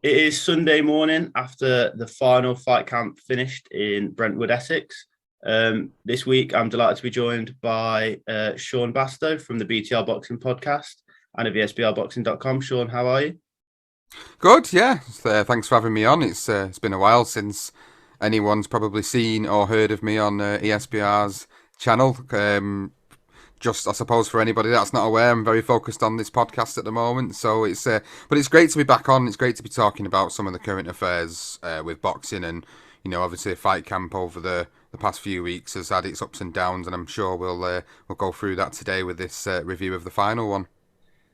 It is Sunday morning after the final fight camp finished in Brentwood, Essex. This week, I'm delighted to be joined by Sean Bastow from the BTR Boxing Podcast and of ESBRboxing.com. Sean, how are you? Good, yeah. Thanks for having me on. It's been a while since anyone's probably seen or heard of me on ESBR's channel. Just I suppose for anybody that's not aware, I'm very focused on this podcast at the moment. So but it's great to be back on. It's great to be talking about some of the current affairs with boxing, and obviously fight camp over the past few weeks has had its ups and downs, and I'm sure we'll go through that today with this review of the final one.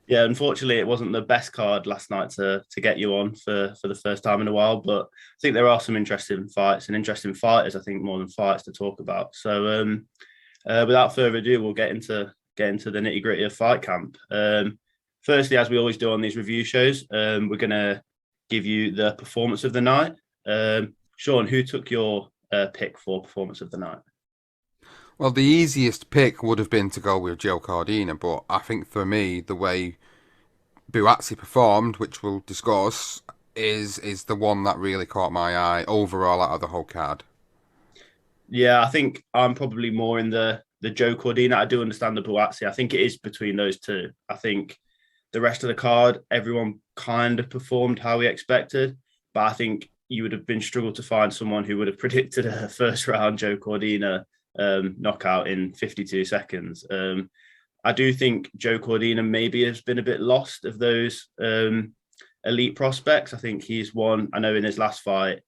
Yeah, unfortunately, it wasn't the best card last night to get you on for the first time in a while, but I think there are some interesting fights and interesting fighters, I think, more than fights to talk about. So without further ado, we'll get into the nitty-gritty of fight camp. Firstly, as we always do on these review shows, we're going to give you the performance of the night. Sean, who took your pick for performance of the night? Well, the easiest pick would have been to go with Joe Cordina, but I think for me, the way Buatsi performed, which we'll discuss, is the one that really caught my eye overall out of the whole card. Yeah, I think I'm probably more in the Joe Cordina. I do understand the Buatsi. I think it is between those two. I think the rest of the card, everyone kind of performed how we expected, but I think you would have been struggled to find someone who would have predicted a first round Joe Cordina knockout in 52 seconds. I do think Joe Cordina maybe has been a bit lost of those elite prospects. I think he's one. I know in his last fight,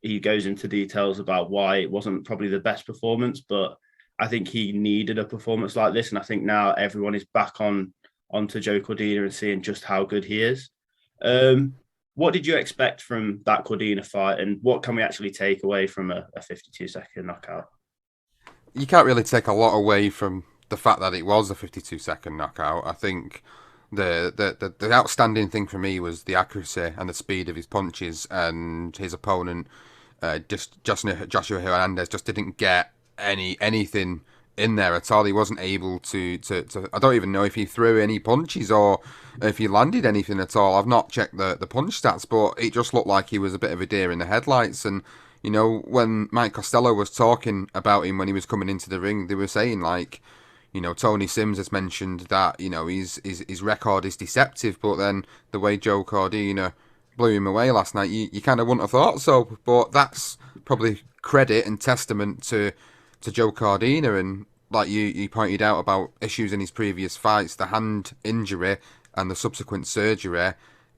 he goes into details about why it wasn't probably the best performance, but I think he needed a performance like this. And I think now everyone is back onto Joe Cordina and seeing just how good he is. What did you expect from that Cordina fight, and what can we actually take away from a 52-second knockout? You can't really take a lot away from the fact that it was a 52-second knockout. I think the outstanding thing for me was the accuracy and the speed of his punches, and his opponent, Joshua Hernandez, just didn't get anything in there at all. He wasn't able to I don't even know if he threw any punches or if he landed anything at all. I've not checked the punch stats, but it just looked like he was a bit of a deer in the headlights. And when Mike Costello was talking about him when he was coming into the ring, they were saying, like, Tony Sims has mentioned that, his record is deceptive, but then the way Joe Cordina blew him away last night, you kind of wouldn't have thought so. But that's probably credit and testament to Joe Cordina, and like you pointed out about issues in his previous fights, the hand injury and the subsequent surgery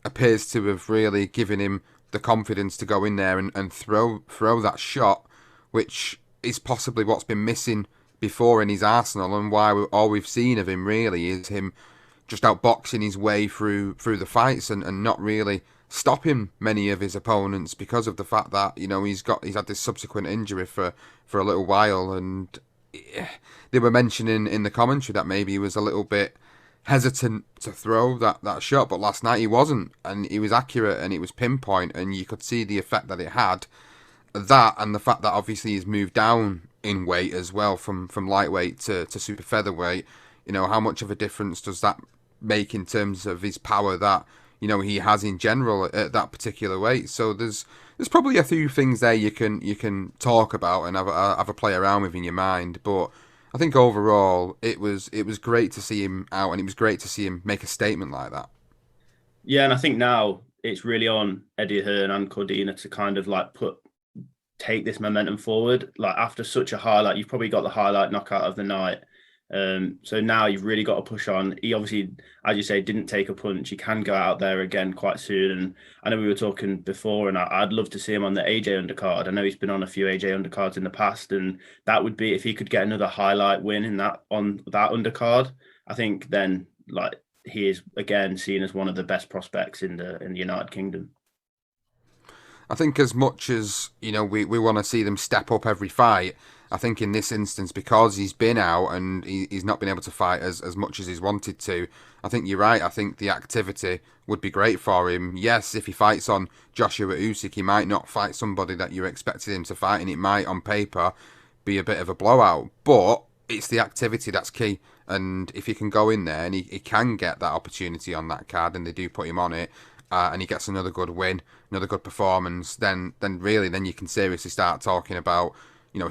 appears to have really given him the confidence to go in there and throw that shot, which is possibly what's been missing before in his arsenal, and why all we've seen of him really is him just outboxing his way through the fights and not really stopping many of his opponents because of the fact that he's had this subsequent injury for a little while. And they were mentioning in the commentary that maybe he was a little bit hesitant to throw that shot, but last night he wasn't, and he was accurate and it was pinpoint, and you could see the effect that it had. That, and the fact that obviously he's moved down in weight as well from lightweight to super featherweight. How much of a difference does that make in terms of his power that he has in general at that particular weight? So there's probably a few things there you can talk about and have a play around with in your mind. But I think overall it was great to see him out, and it was great to see him make a statement like that. Yeah, and I think now it's really on Eddie Hearn and Cordina to kind of like take this momentum forward. Like after such a highlight, you've probably got the highlight knockout of the night. So now you've really got to push on. He obviously, as you say, didn't take a punch. He can go out there again quite soon. And I know we were talking before, and I'd love to see him on the AJ undercard. I know he's been on a few AJ undercards in the past, and that would be if he could get another highlight win on that undercard. I think then like he is again seen as one of the best prospects in the United Kingdom. I think as much as we want to see them step up every fight, I think in this instance, because he's been out and he's not been able to fight as much as he's wanted to, I think you're right. I think the activity would be great for him. Yes, if he fights on Joshua Usyk, he might not fight somebody that you expected him to fight, and it might, on paper, be a bit of a blowout. But it's the activity that's key. And if he can go in there and he can get that opportunity on that card, and they do put him on it, and he gets another good win, another good performance, then you can seriously start talking about,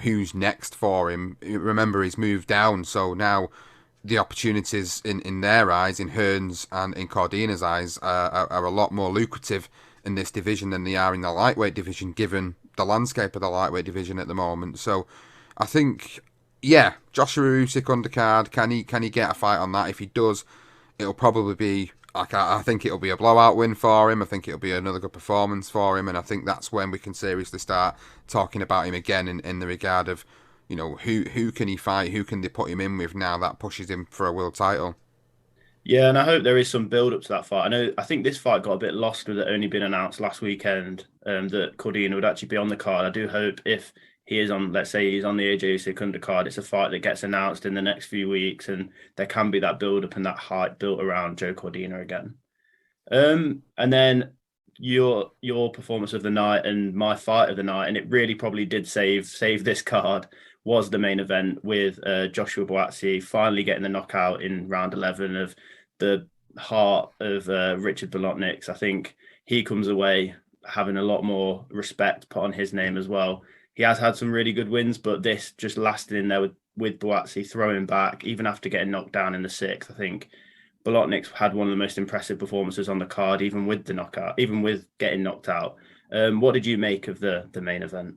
who's next for him. Remember, he's moved down, so now the opportunities in their eyes, in Hearn's and in Cordina's eyes, are a lot more lucrative in this division than they are in the lightweight division, given the landscape of the lightweight division at the moment. So I think, yeah, Joshua Usyk undercard, can he get a fight on that? If he does, it'll probably be, like, I think it'll be a blowout win for him. I think it'll be another good performance for him, and I think that's when we can seriously start talking about him again in the regard of, who can he fight, who can they put him in with now that pushes him for a world title. Yeah, and I hope there is some build up to that fight. I think this fight got a bit lost with it only being announced last weekend, that Cordina would actually be on the card. I do hope if he is on, let's say he's on the AJ Usyk undercard, it's a fight that gets announced in the next few weeks, and there can be that build up and that hype built around Joe Cordina again. And then your performance of the night and my fight of the night, and it really probably did save this card, was the main event with Joshua Buatsi finally getting the knockout in round 11 of the heart of Richard Bolotniks. I think he comes away having a lot more respect put on his name as well. He has had some really good wins, but this just lasted in there with Buatsi throwing back, even after getting knocked down in the sixth. I think Bolotniks had one of the most impressive performances on the card, even with the knockout, even with getting knocked out. What did you make of the main event?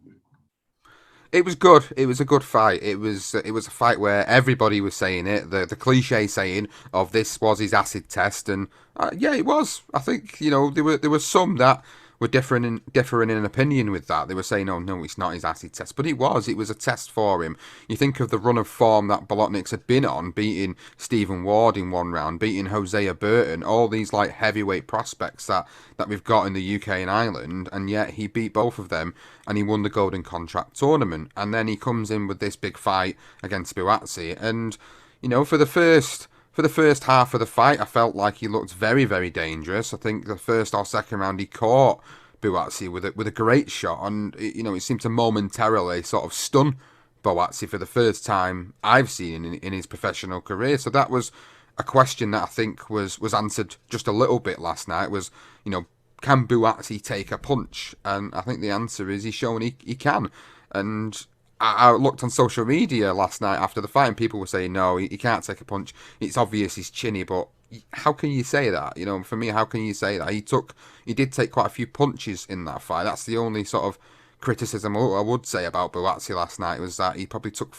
It was good. It was a good fight. It was a fight where everybody was saying it. The cliche saying of this was his acid test, and yeah, it was. I think there were some that were differing in opinion with that. They were saying, "Oh no, it's not his acid test," but it was. It was a test for him. You think of the run of form that Bolotniks had been on, beating Stephen Ward in one round, beating Hosea Burton, all these like heavyweight prospects that we've got in the UK and Ireland, and yet he beat both of them and he won the Golden Contract tournament. And then he comes in with this big fight against Buatsi, and for the first half of the fight, I felt like he looked very, very dangerous. I think the first or second round he caught Buatsi with a great shot, and it seemed to momentarily sort of stun Buatsi for the first time I've seen in his professional career. So that was a question that I think was answered just a little bit last night. Was can Buatsi take a punch? And I think the answer is he's shown he can. And I looked on social media last night after the fight, and people were saying, no, he can't take a punch. It's obvious he's chinny, but how can you say that? For me, how can you say that? He did take quite a few punches in that fight. That's the only sort of criticism I would say about Buatsi last night, was that he probably took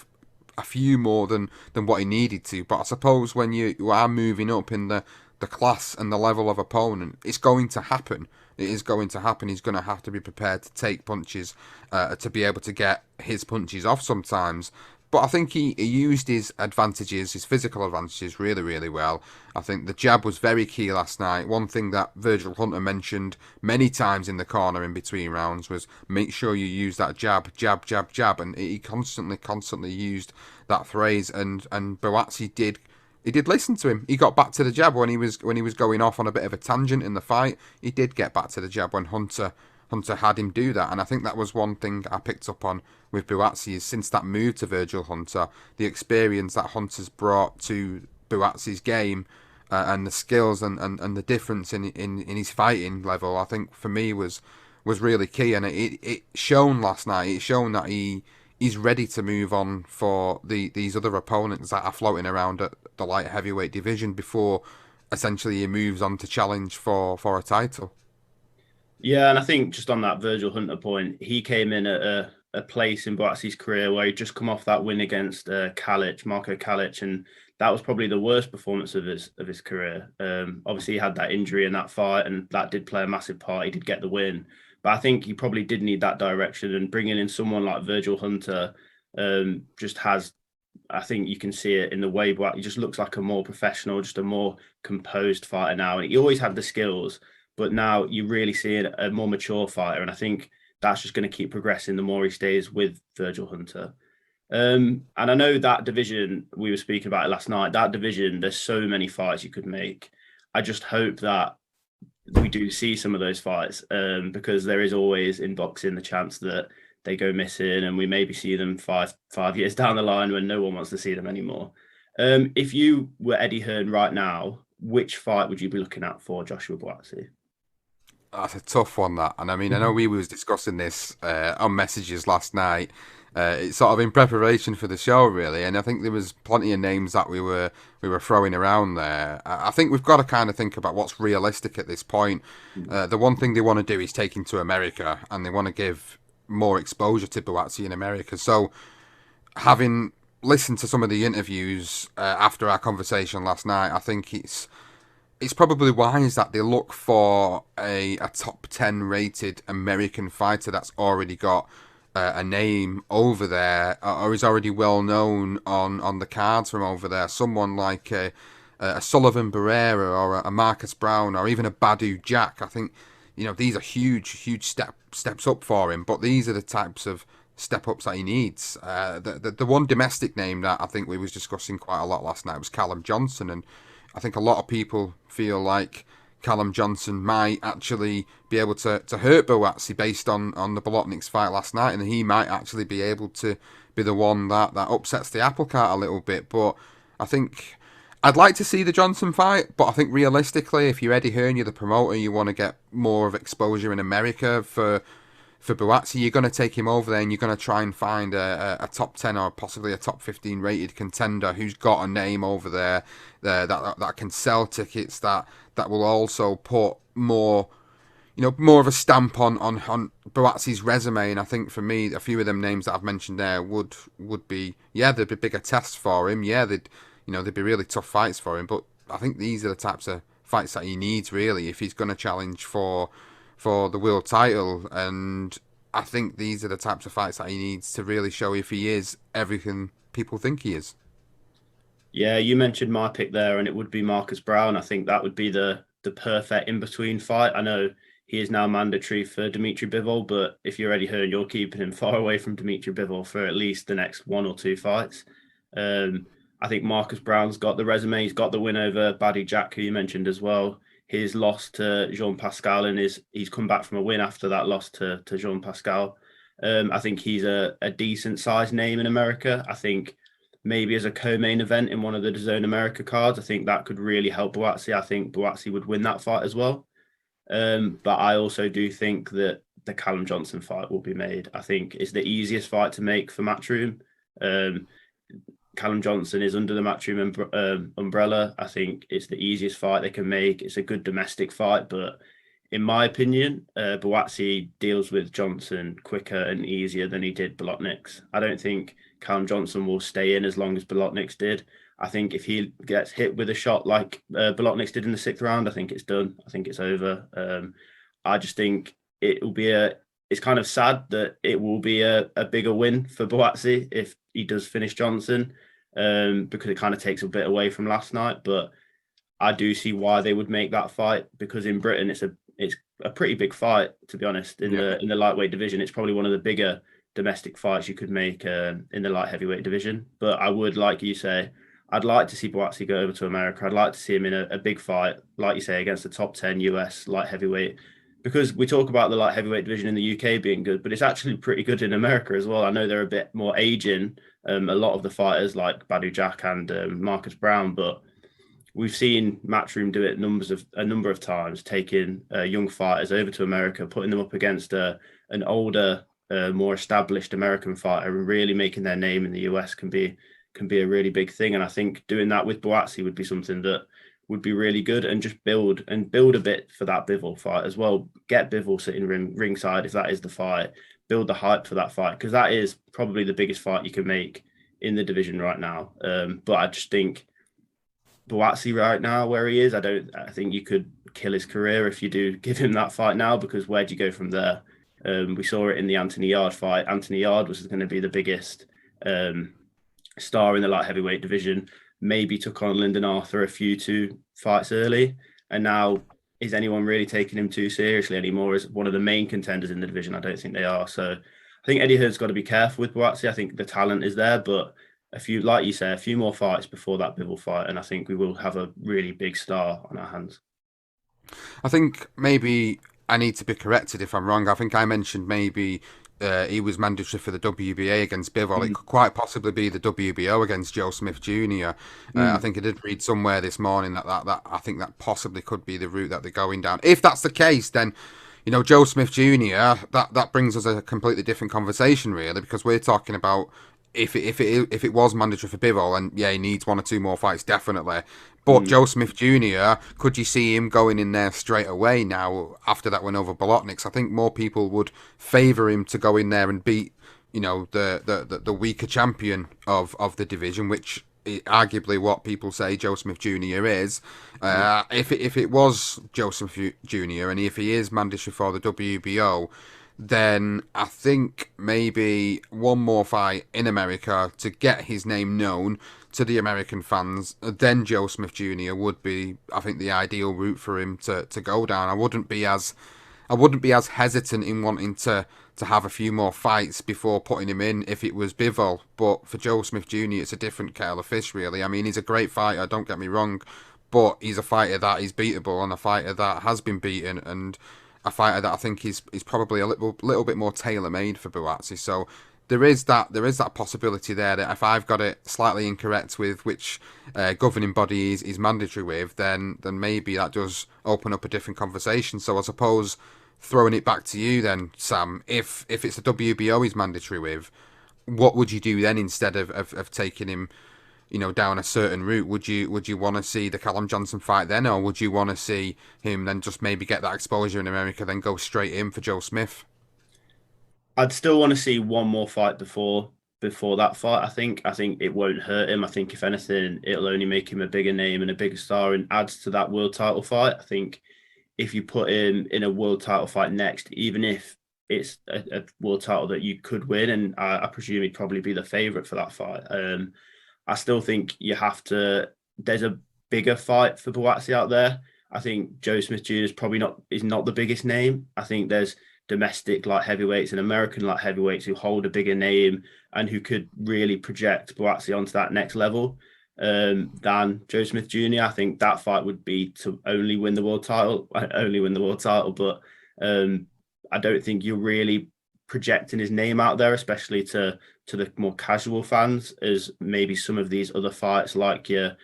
a few more than what he needed to. But I suppose when you are moving up in the class and the level of opponent, it's going to happen. It is going to happen. He's going to have to be prepared to take punches to be able to get his punches off sometimes. But I think he used his advantages, his physical advantages, really, really well. I think the jab was very key last night. One thing that Virgil Hunter mentioned many times in the corner in between rounds was make sure you use that jab, jab, jab, jab. And he constantly used that phrase. And Buatsi did. He did listen to him. He got back to the jab when he was going off on a bit of a tangent in the fight. He did get back to the jab when Hunter had him do that. And I think that was one thing I picked up on with Buatsi, is since that move to Virgil Hunter, the experience that Hunter's brought to Buatsi's game, and the skills and the difference in his fighting level, I think for me was really key. And it shown last night. It shown that he's ready to move on for these other opponents that are floating around at the light heavyweight division before essentially he moves on to challenge for a title. Yeah, and I think just on that Virgil Hunter point, he came in at a place in Buatsi's career where he'd just come off that win against Marco Kalic, and that was probably the worst performance of his career. Obviously, he had that injury in that fight, and that did play a massive part. He did get the win, but I think he probably did need that direction, and bringing in someone like Virgil Hunter just has, I think you can see it in the way, but he just looks like a more professional, just a more composed fighter now. And he always had the skills, but now you really see a more mature fighter. And I think that's just going to keep progressing the more he stays with Virgil Hunter. And I know that division, we were speaking about it last night, that division, there's so many fights you could make. I just hope that we do see some of those fights, because there is always in boxing the chance that they go missing and we maybe see them five years down the line when no one wants to see them anymore. If you were Eddie Hearn right now, which fight would you be looking at for Joshua Buatsi? That's a tough one, that. And I mean, I know we was discussing this on messages last night. It's sort of in preparation for the show, really. And I think there was plenty of names that we were throwing around there. I think we've got to kind of think about what's realistic at this point. The one thing they want to do is take him to America, and they want to give more exposure to Buatsi in America. So, having listened to some of the interviews after our conversation last night, I think it's probably wise that they look for a top 10 rated American fighter that's already got a name over there, or is already well known on the cards from over there. Someone like a Sullivan Barrera, or a Marcus Brown, or even a Badu Jack. I think, these are huge steps up for him, but these are the types of step ups that he needs. The one domestic name that I think we was discussing quite a lot last night was Callum Johnson, and I think a lot of people feel like Callum Johnson might actually be able to hurt Buatsi based on the Bolotniks fight last night, and he might actually be able to be the one that upsets the apple cart a little bit. But I think I'd like to see the Johnson fight, but I think realistically, if you're Eddie Hearn, you're the promoter, you want to get more of exposure in America for Buatsi, you're going to take him over there and you're going to try and find a top 10 or possibly a top 15 rated contender who's got a name over there, that can sell tickets, that will also put more of a stamp on Buatsi's resume. And I think for me, a few of them names that I've mentioned there would be, they'd be bigger tests for him. They'd be really tough fights for him. But I think these are the types of fights that he needs, really, if he's going to challenge for the world title. And I think these are the types of fights that he needs to really show if he is everything people think he is. Yeah, you mentioned my pick there, and it would be Marcus Brown. I think that would be the perfect in between fight. I know he is now mandatory for Dimitri Bivol, but if you're Eddie Hearn, you're keeping him far away from Dimitri Bivol for at least the next one or two fights. I think Marcus Brown's got the resume. He's got the win over Badu Jack, who you mentioned as well. His loss to Jean Pascal, and he's come back from a win after that loss to Jean Pascal. I think he's a decent sized name in America. I think maybe as a co-main event in one of the DAZN America cards, I think that could really help Buatsi. I think Buatsi would win that fight as well. But I also do think that the Callum Johnson fight will be made. I think it's the easiest fight to make for Matchroom. Callum Johnson is under the Matchroom umbrella. I think it's the easiest fight they can make. It's a good domestic fight, but in my opinion, Buatsi deals with Johnson quicker and easier than he did Bolotniks. I don't think Callum Johnson will stay in as long as Bolotniks did. I think if he gets hit with a shot like Bolotniks did in the sixth round, I think it's done. I think it's over. I just think it will be it's kind of sad that it will be a bigger win for Buatsi if he does finish Johnson, because it kind of takes a bit away from last night. But I do see why they would make that fight, because in Britain it's a pretty big fight, to be honest. In the lightweight division, it's probably one of the bigger domestic fights you could make in the light heavyweight division. But I would, like you say, I'd like to see Buatsi go over to America. I'd like to see him in a big fight, like you say, against the top 10 US light heavyweight, because we talk about the light heavyweight division in the UK being good, but it's actually pretty good in America as well. I know they're a bit more aging, a lot of the fighters like Badu Jack and Marcus Brown, but we've seen Matchroom do it a number of times, taking young fighters over to America, putting them up against an older, more established American fighter, and really making their name in the US can be a really big thing. And I think doing that with Buatsi would be something that would be really good, and just build a bit for that Bivol fight as well. Get Bivol sitting ringside if that is the fight. Build the hype for that fight, because that is probably the biggest fight you can make in the division right now. But I just think Buatsi right now, where he is, I think you could kill his career if you do give him that fight now, because where do you go from there? We saw it in the Anthony Yard fight. Anthony Yard was going to be the biggest star in the light heavyweight division. Maybe took on Lyndon Arthur a few two fights early, and now is anyone really taking him too seriously anymore as one of the main contenders in the division? I don't think they are. So I think Eddie Hearn's got to be careful with Buatsi. I think the talent is there, but like you say, a few more fights before that Bivol fight, and I think we will have a really big star on our hands. I think maybe I need to be corrected if I'm wrong. I think I mentioned maybe he was mandatory for the WBA against Bivol. It Mm, could quite possibly be the WBO against Joe Smith Jr. I mm, think I did read somewhere this morning that I think that possibly could be the route that they're going down. If that's the case, then Joe Smith Jr. That brings us a completely different conversation, really, because we're talking about if it was mandatory for Bivol, and yeah, he needs one or two more fights definitely. But mm. Joe Smith Jr., could you see him going in there straight away now after that win over Bolotniks? I think more people would favour him to go in there and beat, the weaker champion of the division, which arguably what people say Joe Smith Jr. is. Yeah. If it was Joe Smith Jr. and if he is mandatory for the WBO, then I think maybe one more fight in America to get his name known to the American fans, then Joe Smith Jr. would be, I think, the ideal route for him to go down. I wouldn't be as hesitant in wanting to have a few more fights before putting him in if it was Bivol. But for Joe Smith Jr., it's a different kettle of fish, really. I mean, he's a great fighter, don't get me wrong, but he's a fighter that is beatable and a fighter that has been beaten and a fighter that I think is probably a little bit more tailor made for Buatsi. So there is that possibility there that if I've got it slightly incorrect with which governing body is mandatory with, then maybe that does open up a different conversation. So I suppose throwing it back to you then, Sam, if it's the WBO he's mandatory with, what would you do then instead of taking him, down a certain route? Would you want to see the Callum Johnson fight then, or would you want to see him then just maybe get that exposure in America, then go straight in for Joe Smith? I'd still want to see one more fight before that fight. I think it won't hurt him. I think if anything, it'll only make him a bigger name and a bigger star and adds to that world title fight. I think if you put him in a world title fight next, even if it's a world title that you could win, and I presume he'd probably be the favorite for that fight. I still think you have to. There's a bigger fight for Buatsi out there. I think Joe Smith Jr. is not the biggest name. I think there's domestic light heavyweights and American light heavyweights who hold a bigger name and who could really project Buatsi onto that next level than Joe Smith Jr. I think that fight would be to only win the world title, only win the world title. But I don't think you're really projecting his name out there, especially to the more casual fans, as maybe some of these other fights like your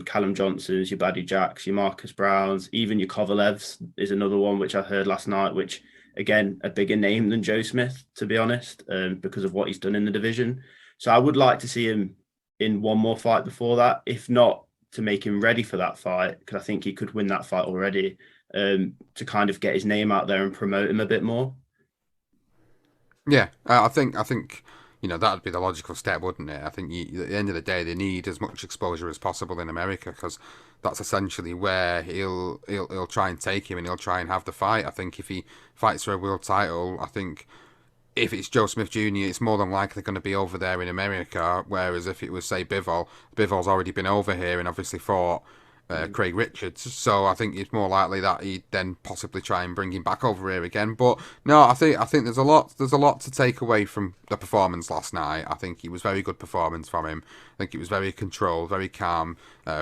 Callum Johnsons, your Baddy Jacks, your Marcus Browns, even your Kovalevs is another one which I heard last night, which again a bigger name than Joe Smith, to be honest, because of what he's done in the division. So I would like to see him in one more fight before that, if not to make him ready for that fight, because I think he could win that fight already, to kind of get his name out there and promote him a bit more. Yeah, I think that'd be the logical step, wouldn't it? I think at the end of the day, they need as much exposure as possible in America because that's essentially where he'll try and take him and he'll try and have the fight. I think if he fights for a world title, I think if it's Joe Smith Jr., it's more than likely going to be over there in America. Whereas if it was, say, Bivol's already been over here and obviously fought Craig Richards. So I think it's more likely that he'd then possibly try and bring him back over here again. But no, I think there's a lot to take away from the performance last night. I think it was very good performance from him. I think it was very controlled, very calm,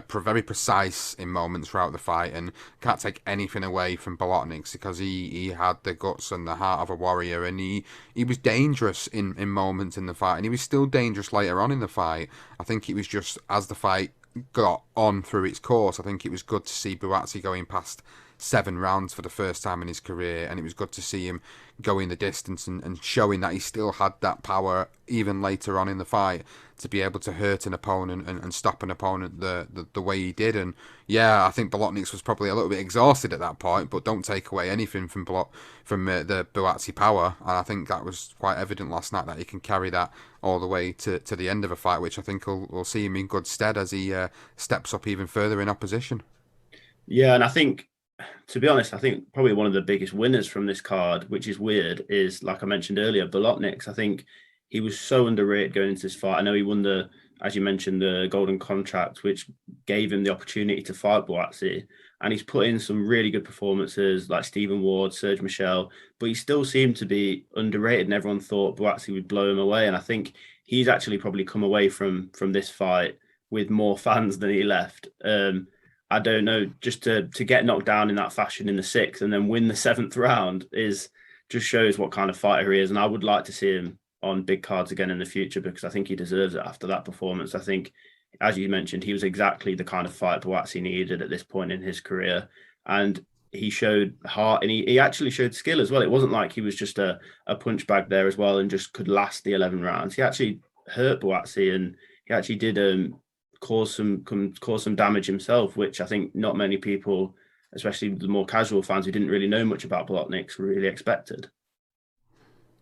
very precise in moments throughout the fight, and can't take anything away from Bolotniks because he had the guts and the heart of a warrior, and he was dangerous in moments in the fight, and he was still dangerous later on in the fight. I think it was just as the fight got on through its course, I think it was good to see Buatsi going past 7 rounds for the first time in his career, and it was good to see him going the distance and showing that he still had that power even later on in the fight to be able to hurt an opponent and stop an opponent the way he did. And yeah, I think Bolotniks was probably a little bit exhausted at that point, but don't take away anything from the Buatsi power. And I think that was quite evident last night that he can carry that all the way to the end of a fight, which I think will see him in good stead as he steps up even further in opposition. Yeah, and I think, to be honest, I think probably one of the biggest winners from this card, which is weird, is like I mentioned earlier, Bolotniks. I think he was so underrated going into this fight. I know he won as you mentioned, the golden contract, which gave him the opportunity to fight Buatsi. And he's put in some really good performances like Stephen Ward, Serge Michel, but he still seemed to be underrated and everyone thought Buatsi would blow him away. And I think he's actually probably come away from this fight with more fans than he left. I don't know, just to get knocked down in that fashion in the sixth and then win the seventh round is just shows what kind of fighter he is. And I would like to see him on big cards again in the future, because I think he deserves it after that performance. I think, as you mentioned, he was exactly the kind of fight Buatsi needed at this point in his career. And he showed heart, and he actually showed skill as well. It wasn't like he was just a punch bag there as well and just could last the 11 rounds. He actually hurt Buatsi, and he actually did cause some damage himself, which I think not many people, especially the more casual fans who didn't really know much about Bolotniks, really expected.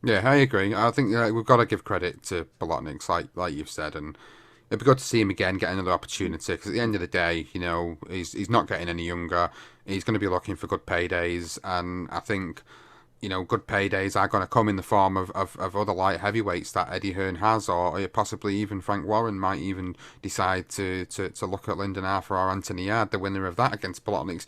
Yeah, I agree. I think we've got to give credit to Bolotniks, like you've said, and it'd be good to see him again get another opportunity, because at the end of the day, he's not getting any younger. He's going to be looking for good paydays, and I think good paydays are going to come in the form of other light heavyweights that Eddie Hearn has, or possibly even Frank Warren might even decide to look at Lyndon Arthur or Anthony Yard, the winner of that against Bolotniks.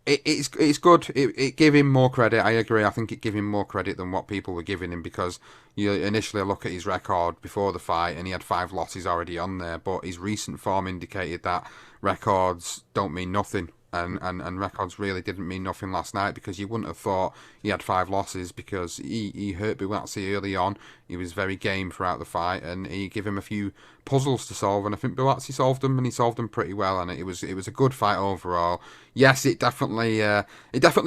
It's good. It gave him more credit. I agree. I think it gave him more credit than what people were giving him, because you initially look at his record before the fight and he had 5 losses already on there, but his recent form indicated that records don't mean nothing. And records really didn't mean nothing last night, because you wouldn't have thought he had 5 losses, because he hurt Buatsi early on. He was very game throughout the fight, and he gave him a few puzzles to solve, and I think Buatsi solved them, and he solved them pretty well, and it was a good fight overall. Yes, it definitely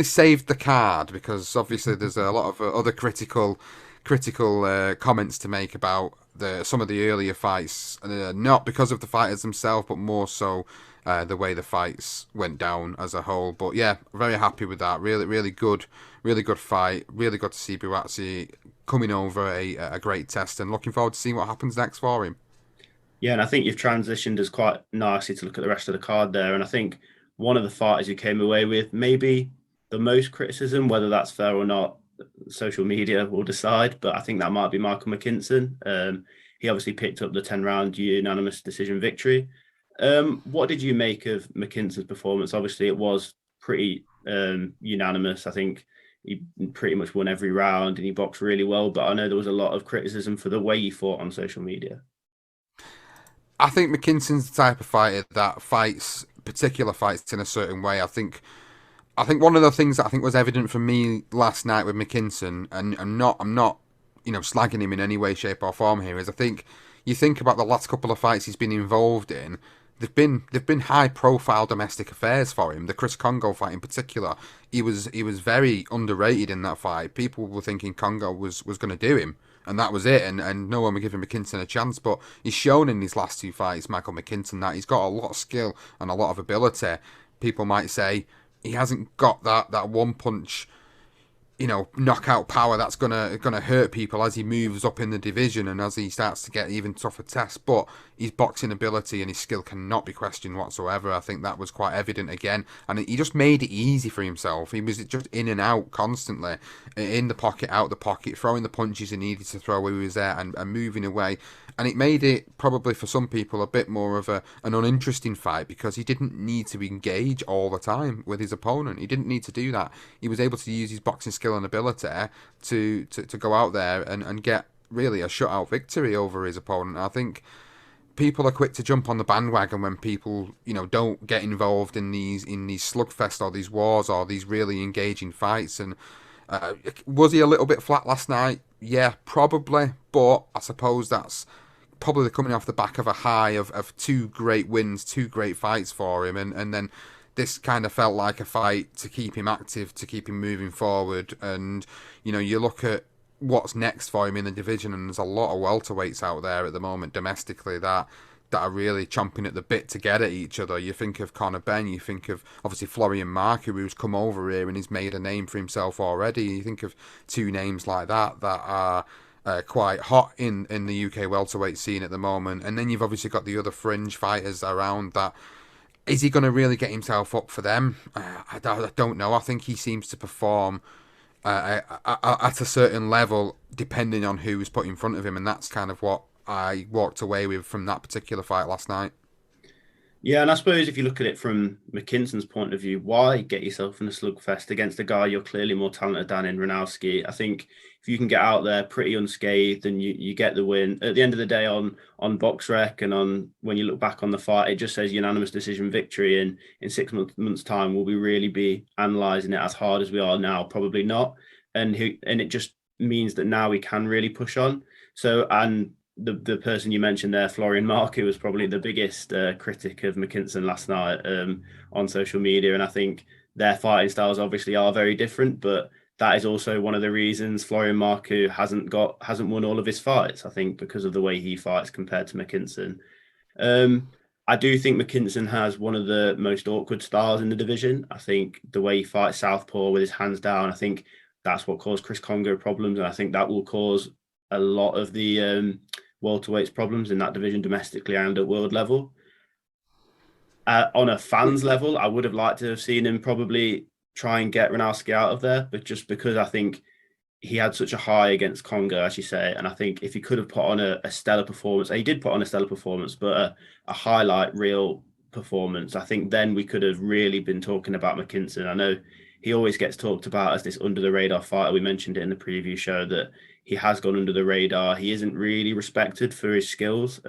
saved the card, because obviously there's a lot of other critical comments to make about some of the earlier fights, not because of the fighters themselves, but more so the way the fights went down as a whole. But yeah, very happy with that. Really good fight. Really good to see Buatsi coming over a great test, and looking forward to seeing what happens next for him. Yeah, and I think you've transitioned us quite nicely to look at the rest of the card there. And I think one of the fighters who came away with maybe the most criticism, whether that's fair or not, social media will decide, but I think that might be Michael Mckinson. He obviously picked up the 10-round unanimous decision victory. What did you make of Mckinson's performance? Obviously, it was pretty unanimous. I think he pretty much won every round, and he boxed really well, but I know there was a lot of criticism for the way he fought on social media. I think Mckinson's the type of fighter that fights particular fights in a certain way. I think one of the things that I think was evident for me last night with Mckinson, and I'm not slagging him in any way, shape or form here, is I think you think about the last couple of fights he's been involved in, they've been high profile domestic affairs for him. The Chris Congo fight in particular, he was very underrated in that fight. People were thinking Congo was going to do him, and that was it, and no one would give Mckinson a chance. But he's shown in his last 2 fights, Michael Mckinson, that he's got a lot of skill and a lot of ability. People might say he hasn't got that one punch, knockout power that's gonna hurt people as he moves up in the division and as he starts to get even tougher tests. But his boxing ability and his skill cannot be questioned whatsoever. I think that was quite evident again, and he just made it easy for himself. He was just in and out constantly, in the pocket, out the pocket, throwing the punches he needed to throw when he was there, and moving away. And it made it probably for some people a bit more of an uninteresting fight, because he didn't need to engage all the time with his opponent. He didn't need to do that. He was able to use his boxing skill and ability to go out there and get really a shutout victory over his opponent. I think people are quick to jump on the bandwagon when people don't get involved in these slugfest or these wars or these really engaging fights. And was he a little bit flat last night? Yeah, probably, but I suppose that's probably coming off the back of a high of 2 great wins, 2 great fights for him, and then this kind of felt like a fight to keep him active, to keep him moving forward. And you look at what's next for him in the division, and there's a lot of welterweights out there at the moment domestically that are really chomping at the bit to get at each other. You think of Conor Benn, you think of obviously Florian Marku, who's come over here and he's made a name for himself already. You think of 2 names like that are quite hot in the UK welterweight scene at the moment. And then you've obviously got the other fringe fighters around that. Is he going to really get himself up for them? I don't know. I think he seems to perform at a certain level depending on who is put in front of him, and that's kind of what I walked away with from that particular fight last night. Yeah, and I suppose if you look at it from McKinson's point of view, why get yourself in a slugfest against a guy you're clearly more talented than in Ronowski? I think if you can get out there pretty unscathed and you get the win, at the end of the day on BoxRec and on when you look back on the fight, it just says unanimous decision victory. And in 6 months' time, will we really be analysing it as hard as we are now? Probably not. and it just means that now he can really push on. So, and the person you mentioned there, Florian Marku, was probably the biggest critic of Mckinson last night on social media, and I think their fighting styles obviously are very different, but that is also one of the reasons Florian Marku hasn't won all of his fights. I think because of the way he fights compared to Mckinson. I do think Mckinson has one of the most awkward styles in the division. I think the way he fights southpaw with his hands down, I think that's what caused Chris Congo problems, and I think that will cause a lot of the welterweights problems in that division domestically and at world level. On a fans level, I would have liked to have seen him probably try and get Ranowski out of there, but just because I think he had such a high against Congo, as you say, and I think if he could have put on a stellar performance, he did put on a stellar performance, but a highlight reel performance, I think then we could have really been talking about Mckinson. I know he always gets talked about as this under the radar fighter. We mentioned it in the preview show that he has gone under the radar. He isn't really respected for his skills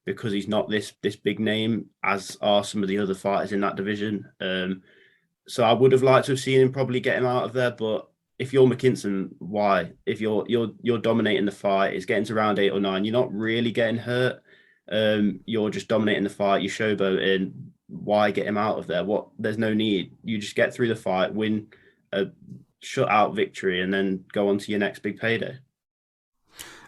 because he's not this big name as are some of the other fighters in that division. So I would have liked to have seen him probably get him out of there, but if you're Mckinson, why? If you're dominating the fight, it's getting to round 8 or 9, you're not really getting hurt. You're just dominating the fight, you're showboating. Why get him out of there? There's no need. You just get through the fight, win a shutout victory, and then go on to your next big payday.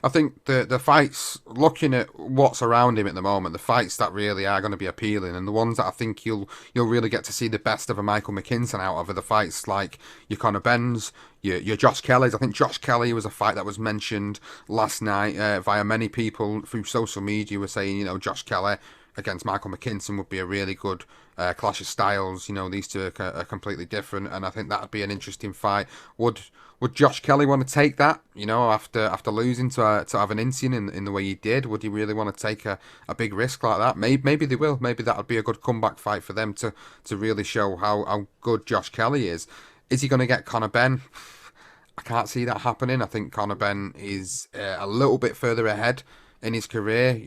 I think the fights, looking at what's around him at the moment, the fights that really are going to be appealing, and the ones that I think you'll really get to see the best of a Michael Mckinson out of, are the fights like your Conor Benns, your Josh Kelly's. I think Josh Kelly was a fight that was mentioned last night via many people through social media. Were saying, Josh Kelly against Michael Mckinson would be a really good clash of styles. These two are completely different, and I think that would be an interesting fight. Would Josh Kelly want to take that? After losing to Avanician in the way he did, would he really want to take a big risk like that? Maybe they will. Maybe that would be a good comeback fight for them to really show how good Josh Kelly is. Is he going to get Conor Benn? I can't see that happening. I think Conor Benn is a little bit further ahead in his career,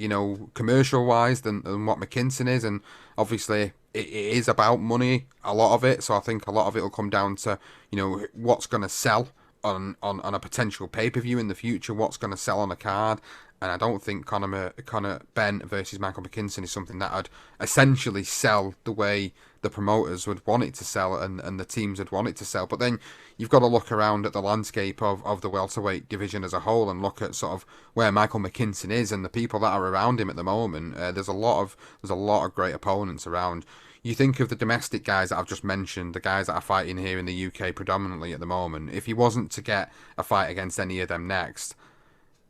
commercial wise than what Mckinson is, and obviously it is about money, a lot of it. So I think a lot of it will come down to what's going to sell on a potential pay-per-view in the future, what's going to sell on a card. And I don't think Conor Benn versus Michael Mckinson is something that would essentially sell the way the promoters would want it to sell and the teams would want it to sell. But then you've got to look around at the landscape of the welterweight division as a whole and look at sort of where Michael Mckinson is and the people that are around him at the moment. There's a lot of great opponents around. You think of the domestic guys that I've just mentioned, the guys that are fighting here in the UK predominantly at the moment. If he wasn't to get a fight against any of them next,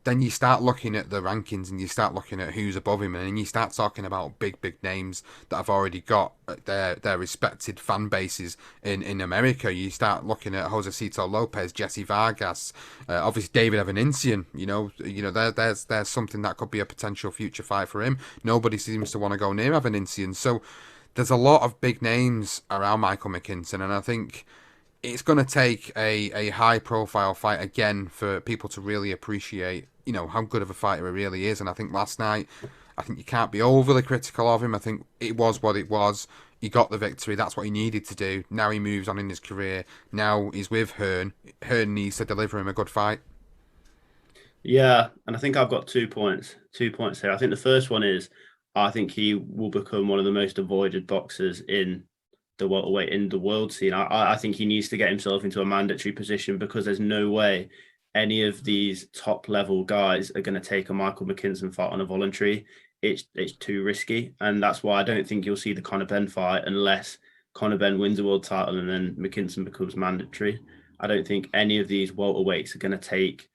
then you start looking at the rankings and you start looking at who's above him, and then you start talking about big names that have already got their respected fan bases in America. You start looking at Josecito Lopez, Jesse Vargas, obviously David Avanician. There's something that could be a potential future fight for him. Nobody seems to want to go near Avanician, so there's a lot of big names around Michael Mckinson, and I think it's going to take a high-profile fight again for people to really appreciate, how good of a fighter he really is. And I think last night, you can't be overly critical of him. I think it was what it was. He got the victory. That's what he needed to do. Now he moves on in his career. Now he's with Hearn. Hearn needs to deliver him a good fight. Yeah, and I think I've got 2 points. 2 points here. I think the first one is I think he will become one of the most avoided boxers in the welterweight in the world scene. I think he needs to get himself into a mandatory position because there's no way any of these top level guys are going to take a Michael Mckinson fight on a voluntary. It's too risky, and that's why I don't think you'll see the Conor Benn fight unless Conor Benn wins a world title and then Mckinson becomes mandatory. I don't think any of these welterweights are going to take,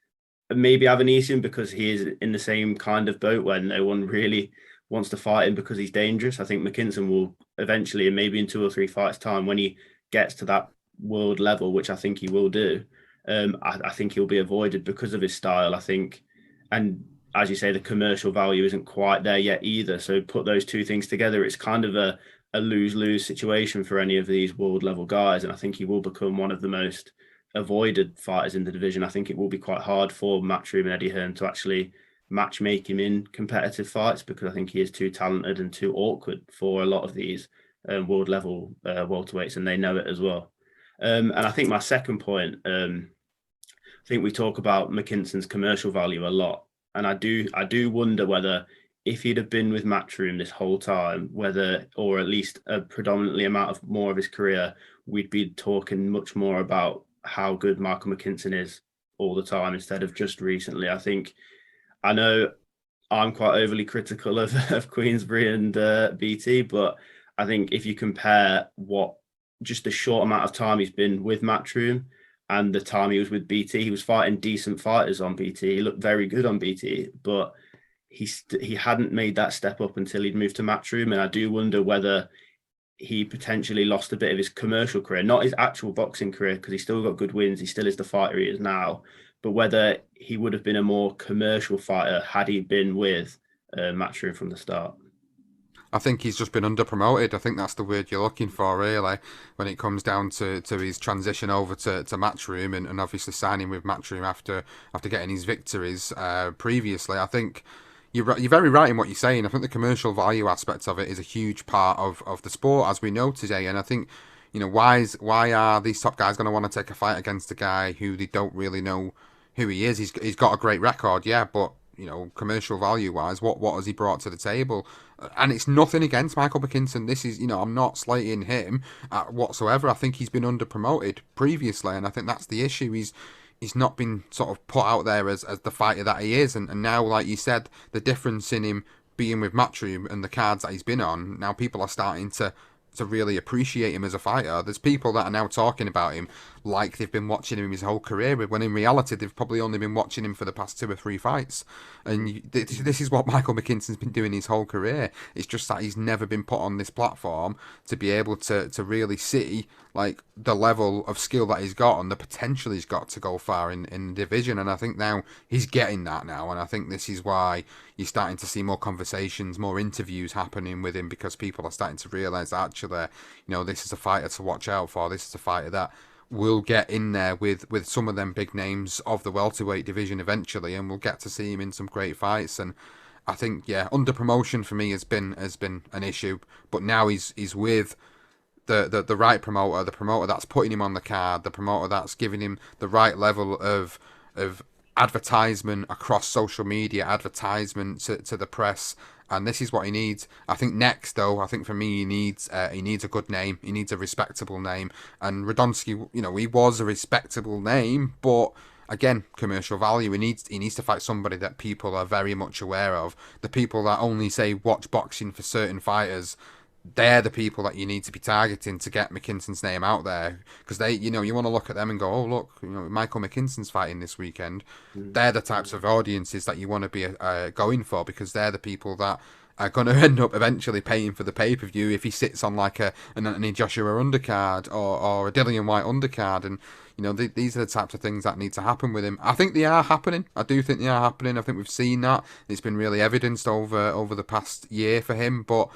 maybe Avanician, because he is in the same kind of boat where no one really wants to fight him because he's dangerous. I think Mckinson will eventually, and maybe in 2 or 3 fights time, when he gets to that world level, which I think he will do, I think he'll be avoided because of his style. I think, and as you say, the commercial value isn't quite there yet either. So put those two things together, it's kind of a lose-lose situation for any of these world level guys. And I think he will become one of the most avoided fighters in the division. I think it will be quite hard for Matchroom and Eddie Hearn to actually matchmake him in competitive fights because I think he is too talented and too awkward for a lot of these world level welterweights, and they know it as well. And I think my second point I think we talk about Mckinson's commercial value a lot, and I do wonder whether if he'd have been with Matchroom this whole time, whether or at least a predominantly amount of more of his career, we'd be talking much more about how good Michael Mckinson is all the time instead of just recently. I know I'm quite overly critical of Queensbury and BT, but I think if you compare what just the short amount of time he's been with Matchroom and the time he was with BT, he was fighting decent fighters on BT. He looked very good on BT, but he hadn't made that step up until he'd moved to Matchroom, and I do wonder whether he potentially lost a bit of his commercial career, not his actual boxing career, because he's still got good wins. He still is the fighter he is now, but whether he would have been a more commercial fighter had he been with Matchroom from the start. I think he's just been under promoted. I think that's the word you're looking for, really, when it comes down to his transition over to Matchroom and obviously signing with Matchroom after getting his victories previously. I think you're very right in what you're saying. I think the commercial value aspect of it is a huge part of the sport, as we know today. And I think, why are these top guys going to want to take a fight against a guy who they don't really know who he is? He's got a great record, yeah, but commercial value wise, what has he brought to the table? And it's nothing against Michael Mckinson. This is, I'm not slating him whatsoever. I think he's been under promoted previously, and I think that's the issue. He's not been sort of put out there as the fighter that he is, and now, like you said, the difference in him being with Matchroom and the cards that he's been on, now people are starting to really appreciate him as a fighter. There's people that are now talking about him like they've been watching him his whole career, when in reality they've probably only been watching him for the past 2 or 3 fights. And this is what Michael Mckinson's been doing his whole career. It's just that he's never been put on this platform to be able to really see like the level of skill that he's got and the potential he's got to go far in the division. And I think now he's getting that now, and I think this is why you're starting to see more conversations, more interviews happening with him, because people are starting to realise that actually, this is a fighter to watch out for. This is a fighter that will get in there with some of them big names of the welterweight division eventually, and we'll get to see him in some great fights. And I think, under promotion for me has been an issue, but now he's with the right promoter, the promoter that's putting him on the card, the promoter that's giving him the right level of advertisement across social media, advertisement to the press. And this is what he needs. I think next, though, I think for me, he needs a good name. He needs a respectable name. And Rigondeaux, he was a respectable name, but again, commercial value. He needs to fight somebody that people are very much aware of. The people that only say watch boxing for certain fighters, they're the people that you need to be targeting to get Mckinson's name out there, because they, you want to look at them and go, oh look, Michael Mckinson's fighting this weekend. They're the types of audiences that you want to be going for, because they're the people that are going to end up eventually paying for the pay-per-view if he sits on like an Anthony Joshua undercard or a Dillian White undercard. And these are the types of things that need to happen with him. I think they are happening. I do think they are happening. I think we've seen that. It's been really evidenced over the past year for him, but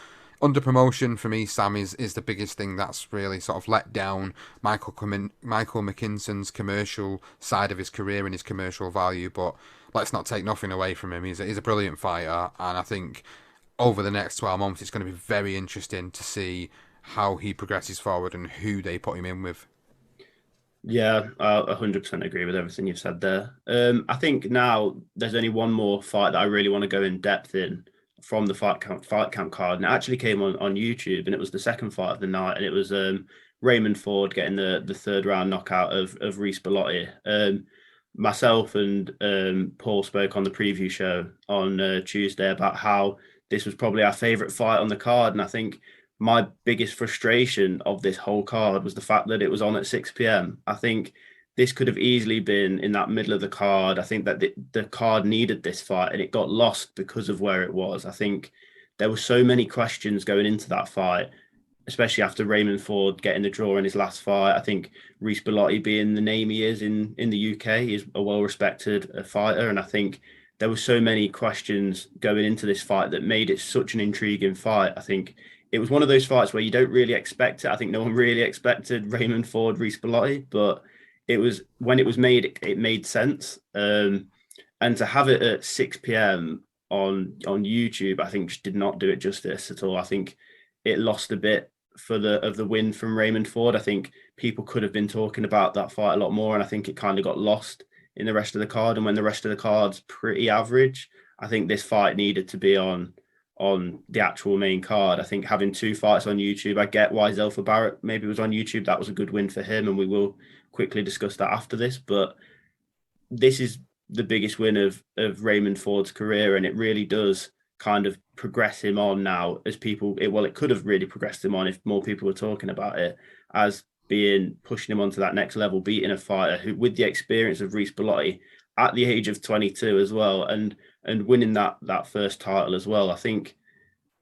under promotion for me, Sam, is the biggest thing that's really sort of let down Michael Mckinson's commercial side of his career and his commercial value. But let's not take nothing away from him. He's a brilliant fighter, and I think over the next 12 months it's going to be very interesting to see how he progresses forward and who they put him in with. Yeah, I 100% agree with everything you've said there. I think now there's only one more fight that I really want to go in depth in from the fight camp card, and it actually came on YouTube, and it was the second fight of the night, and it was Raymond Ford getting the third round knockout of Reece Belotti. Myself and Paul spoke on the preview show on Tuesday about how this was probably our favourite fight on the card, and I think my biggest frustration of this whole card was the fact that it was on at 6 p.m. I think this could have easily been in that middle of the card. I think that the card needed this fight, and it got lost because of where it was. I think there were so many questions going into that fight, especially after Raymond Ford getting the draw in his last fight. I think Reece Belotti, being the name he is in the UK, is a well-respected fighter, and I think there were so many questions going into this fight that made it such an intriguing fight. I think it was one of those fights where you don't really expect it. I think no one really expected Raymond Ford, Reece Belotti, but it was, when it was made, it made sense. And to have it at 6 p.m. on YouTube, I think just did not do it justice at all. I think it lost a bit of the win from Raymond Ford. I think people could have been talking about that fight a lot more, and I think it kind of got lost in the rest of the card, and when the rest of the card's pretty average, I think this fight needed to be on the actual main card. I think having 2 fights on YouTube, I get why Zelfa Barrett maybe was on YouTube. That was a good win for him, and we will quickly discuss that after this. But this is the biggest win of Raymond Ford's career, and it really does kind of progress him on now as people. It could have really progressed him on if more people were talking about it as being pushing him onto that next level, beating a fighter who, with the experience of Reece Belotti at the age of 22 as well, and winning that first title as well. I think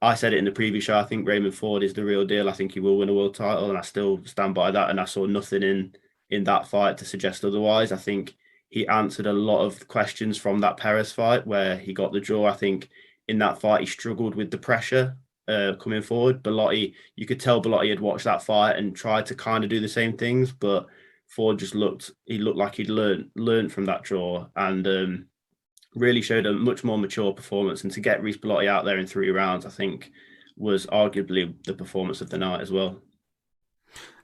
I said it in the previous show. I think Raymond Ford is the real deal. I think he will win a world title, and I still stand by that. And I saw nothing in that fight to suggest otherwise. I think he answered a lot of questions from that Perez fight where he got the draw. I think in that fight he struggled with the pressure coming forward. Belotti, you could tell Belotti had watched that fight and tried to kind of do the same things, but Ford just looked like he'd learned from that draw, and really showed a much more mature performance. And to get Reece Belotti out there in 3 rounds, I think was arguably the performance of the night as well.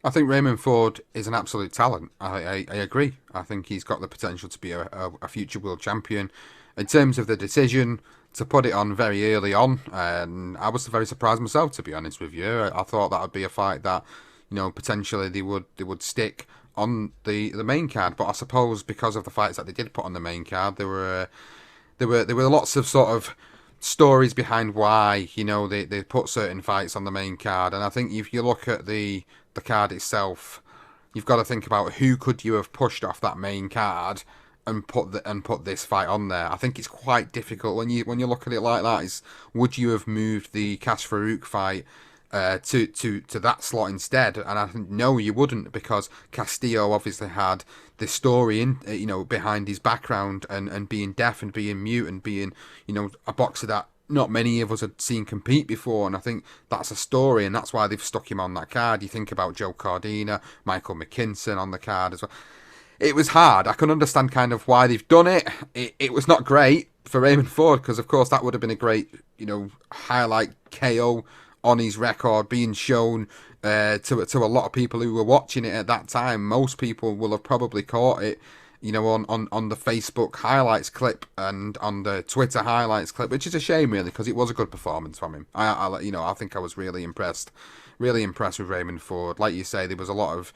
I think Raymond Ford is an absolute talent. I agree. I think he's got the potential to be a future world champion. In terms of the decision to put it on very early on, and I was very surprised myself, to be honest with you. I thought that would be a fight that, potentially they would stick on the main card. But I suppose because of the fights that they did put on the main card, there were lots of sort of stories behind why they put certain fights on the main card. And I think if you look at the card itself, you've got to think about who could you have pushed off that main card and put this fight on there. I think it's quite difficult when you look at it like that. Would you have moved the Cash Farouk fight to that slot instead? And I think no, you wouldn't, because Castillo obviously had the story behind his background and being deaf and being mute and being a boxer that not many of us had seen compete before, and I think that's a story, and that's why they've stuck him on that card. You think about Joe Cordina, Michael Mckinson on the card as well. It was hard. I can understand kind of why they've done it. It was not great for Raymond Ford, because of course that would have been a great highlight KO on his record being shown to a lot of people who were watching it at that time. Most people will have probably caught it on the Facebook highlights clip and on the Twitter highlights clip, which is a shame really, because it was a good performance from him. I think I was really impressed with Raymond Ford. Like you say, there was a lot of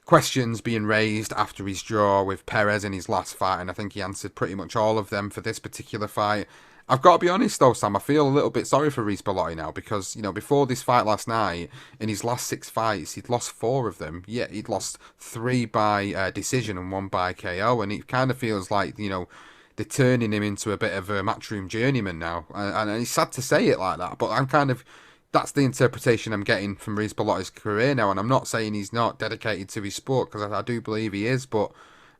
questions being raised after his draw with Perez in his last fight, and I think he answered pretty much all of them for this particular fight. I've got to be honest though, Sam, I feel a little bit sorry for Reece Belotti now, because, before this fight last night, in his last 6 fights, he'd lost 4 of them. Yeah, he'd lost 3 by decision and 1 by KO, and it kind of feels like, they're turning him into a bit of a matchroom journeyman now. And it's sad to say it like that, but that's the interpretation I'm getting from Reece Belotti's career now, and I'm not saying he's not dedicated to his sport, because I do believe he is, but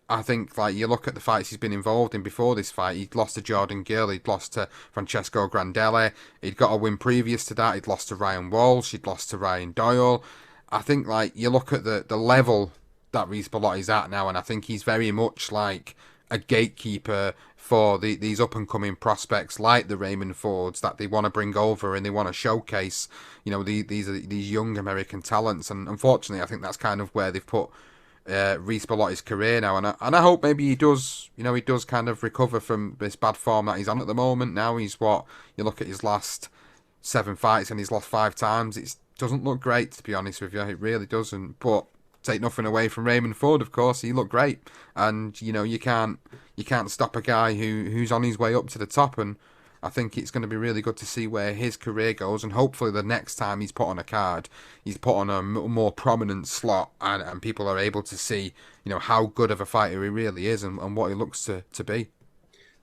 I think, you look at the fights he's been involved in before this fight. He'd lost to Jordan Gill, he'd lost to Francesco Grandelli, he'd got a win previous to that, he'd lost to Ryan Walsh, he'd lost to Ryan Doyle. I think, you look at the level that Reece Belotti's at now, and I think he's very much like a gatekeeper for these up-and-coming prospects like the Raymond Fords that they want to bring over and they want to showcase, these young American talents. And unfortunately, I think that's kind of where they've put Reece Belotti's career now, and I hope maybe he does kind of recover from this bad form that he's on at the moment. Now you look at his last 7 fights and he's lost 5 times. It doesn't look great, to be honest with you. It really doesn't. But take nothing away from Raymond Ford, of course, he looked great, and you can't stop a guy who's on his way up to the top. And I think it's going to be really good to see where his career goes, and hopefully the next time he's put on a card, he's put on a more prominent slot, and people are able to see, how good of a fighter he really is and what he looks to be.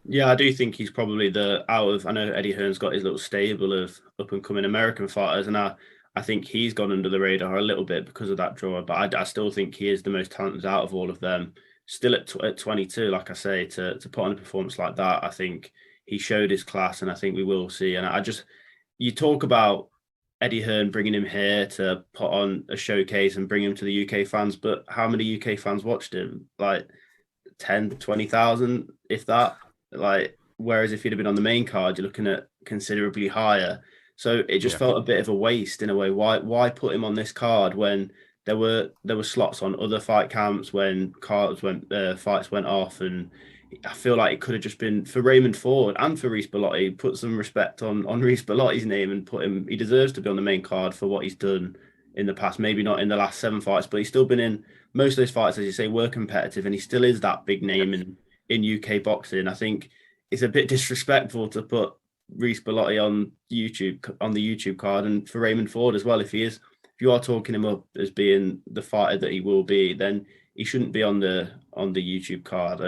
Yeah, I do think he's probably I know Eddie Hearn's got his little stable of up-and-coming American fighters, and I think he's gone under the radar a little bit because of that draw, but I still think he is the most talented out of all of them. Still at 22, like I say, to put on a performance like that, I think he showed his class, and I think we will see. And you talk about Eddie Hearn bringing him here to put on a showcase and bring him to the UK fans, but how many UK fans watched him? Like 10, 20,000, if that. Whereas if he'd have been on the main card, you're looking at considerably higher. So it just felt a bit of a waste in a way. Why put him on this card when there were slots on other fight camps when fights went off, and I feel like it could have just been for Raymond Ford and for Reece Belotti. Put some respect on Reece Belotti's name and put him. He deserves to be on the main card for what he's done in the past. Maybe not in the last 7 fights, but he's still been in most of those fights, as you say, were competitive, and he still is that big name in UK boxing. I think it's a bit disrespectful to put Reece Belotti on the YouTube card, and for Raymond Ford as well. If you are talking him up as being the fighter that he will be, then he shouldn't be on the YouTube card.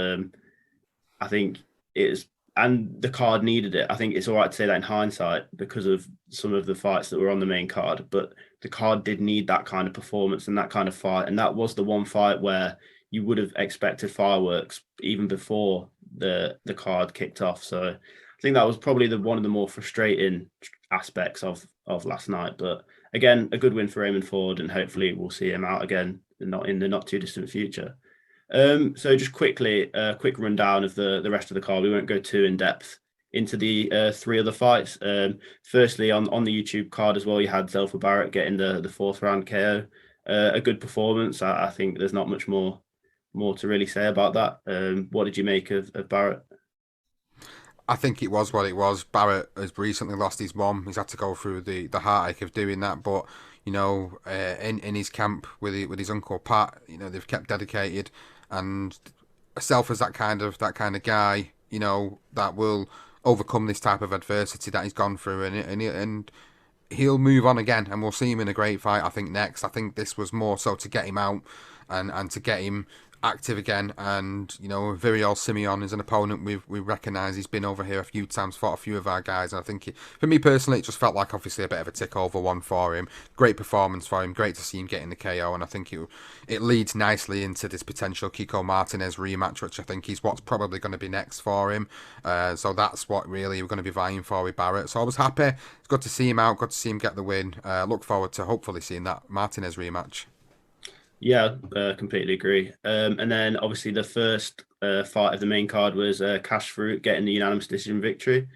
I think it's and the card needed it. I think it's all right to say that in hindsight because of some of the fights that were on the main card, but the card did need that kind of performance and that kind of fight, and that was the one fight where you would have expected fireworks even before the card kicked off. So I think that was probably one of the more frustrating aspects of last night. But again, a good win for Raymond Ford, and hopefully we'll see him out again not in the not too distant future. So just quickly, a quick rundown of the rest of the card. We won't go too in depth into the 3 other fights. Firstly, on the YouTube card as well, you had Zelfa Barrett getting the 4th round KO. A good performance. I think there's not much more to really say about that. What did you make of Barrett? I think it was what it was. Barrett has recently lost his mom. He's had to go through the heartache of doing that, but in his camp with his uncle Pat, they've kept dedicated, and Self as that kind of guy, that will overcome this type of adversity that he's gone through, and he'll move on again, and we'll see him in a great fight. I think next. I think this was more so to get him out and to get him active again. And Virgil Simeon is an opponent we recognise. He's been over here a few times, fought a few of our guys, and I think for me personally it just felt like obviously a bit of a tick over one for him. Great performance for him, great to see him getting the KO, and I think it leads nicely into this potential Kiko Martinez rematch, which I think is what's probably going to be next for him. So that's what really we're going to be vying for with Barrett. So I was happy. It's good to see him out, good to see him get the win. Look forward to hopefully seeing that Martinez rematch. Yeah, completely agree. And then obviously the first fight of the main card was Cash Fruit getting the unanimous decision victory.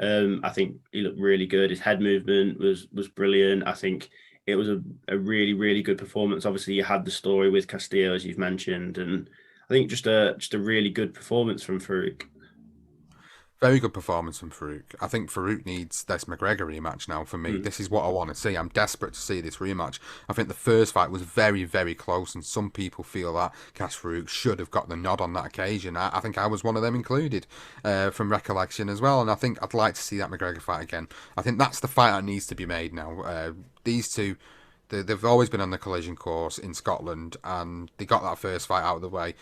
I think he looked really good. His head movement was brilliant. I think it was a really, really good performance. Obviously, you had the story with Castillo, as you've mentioned, and I think just a really good performance from Farouk. Very good performance from Farouk. I think Farouk needs this McGregor rematch now for me. This is what I want to see. I'm desperate to see this rematch. I think the first fight was very, very close, and some people feel that Cash Farouk should have got the nod on that occasion. I think I was one of them included from recollection as well, and I think I'd like to see that McGregor fight again. I think that's the fight that needs to be made now. These two, they've always been on the collision course in Scotland, and they got that first fight out of the way.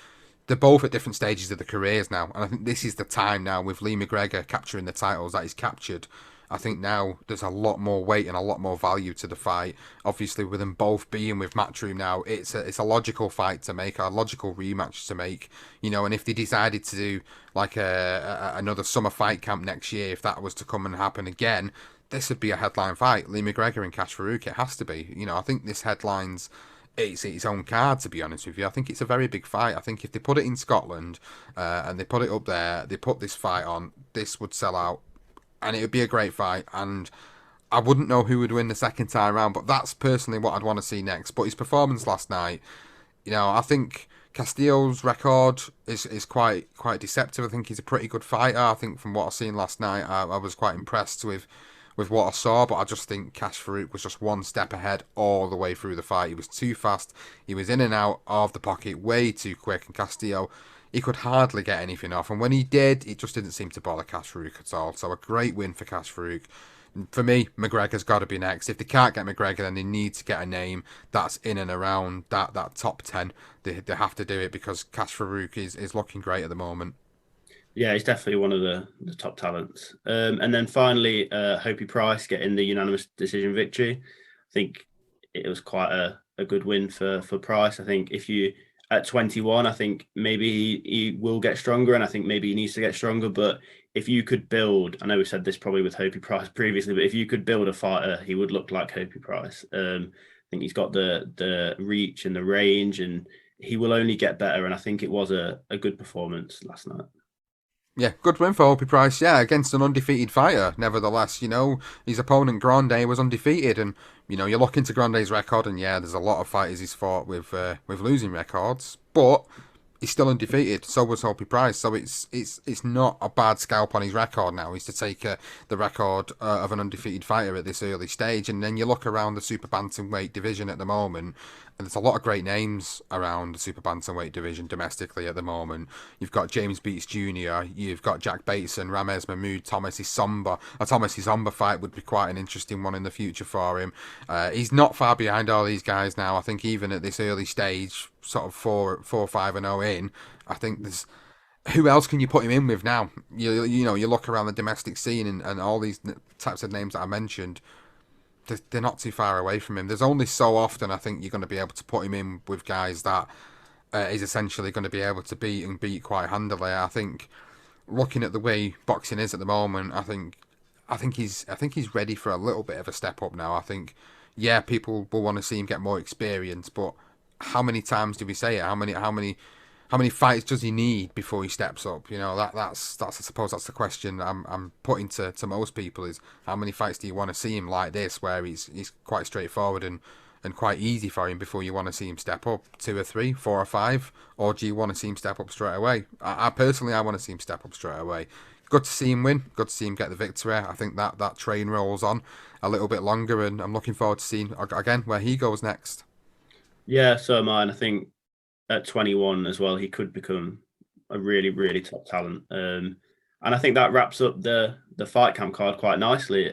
They're both at different stages of their careers now, and I think this is the time now with Lee McGregor capturing the titles that he's captured. I think now there's a lot more weight and a lot more value to the fight. Obviously, with them both being with Matchroom now, it's a logical fight to make, a logical rematch to make. And if they decided to do like another summer fight camp next year, if that was to come and happen again, this would be a headline fight. Lee McGregor and Cash Farouk, it has to be. I think this headlines it's its own card, to be honest with you. I think it's a very big fight. I think if they put it in Scotland and they put it up there, they put this fight on, this would sell out, and it would be a great fight. And I wouldn't know who would win the second time round, but that's personally what I'd want to see next. But his performance last night, I think Castillo's record is quite deceptive. I think he's a pretty good fighter. I think from what I've seen last night, I was quite impressed with what I saw, but I just think Cash Farouk was just one step ahead all the way through the fight. He was too fast. He was in and out of the pocket way too quick, and Castillo, he could hardly get anything off. And when he did, it just didn't seem to bother Cash Farouk at all. So a great win for Cash Farouk. For me, McGregor's got to be next. If they can't get McGregor, then they need to get a name that's in and around that top 10. They have to do it because Cash Farouk is looking great at the moment. Yeah, he's definitely one of the top talents. And then finally, Hopey Price getting the unanimous decision victory. I think it was quite a good win for Price. I think if you at 21, I think maybe he will get stronger, and I think maybe he needs to get stronger. But if you could build, I know we've said this probably with Hopey Price previously, but if you could build a fighter, he would look like Hopey Price. I think he's got the reach and the range, and he will only get better. And I think it was a good performance last night. Yeah, good win for Opie Price. Yeah, against an undefeated fighter. Nevertheless, his opponent Grande was undefeated, and you look into Grande's record, and yeah, there's a lot of fighters he's fought with losing records, but he's still undefeated. So was Opie Price. So it's not a bad scalp on his record now. He's to take the record of an undefeated fighter at this early stage, and then you look around the super bantamweight division at the moment, and there's a lot of great names around the super bantamweight division domestically at the moment. You've got James Beats Jr., you've got Jack Bateson, Ramez Mahmoud, Thomas Isomba. A Thomas Isomba fight would be quite an interesting one in the future for him. He's not far behind all these guys now. I think even at this early stage, sort of 4-5-0 in, I think there's who else can you put him in with now? You look around the domestic scene and all these types of names that I mentioned, they're not too far away from him. There's only so often I think you're going to be able to put him in with guys that he's essentially going to be able to beat quite handily. I think looking at the way boxing is at the moment, I think he's ready for a little bit of a step up now. I think yeah, people will want to see him get more experience, but how many times do we say it? How many fights does he need before he steps up? That's I suppose that's the question I'm putting to most people is how many fights do you want to see him like this, where he's quite straightforward and quite easy for him before you want to see him step up? 2 or 3, 4 or 5, or do you want to see him step up straight away? I personally I want to see him step up straight away. Good to see him win. Good to see him get the victory. I think that train rolls on a little bit longer, and I'm looking forward to seeing again where he goes next. Yeah, so am I. And I think at 21 as well, he could become a really, really top talent. And I think that wraps up the fight camp card quite nicely.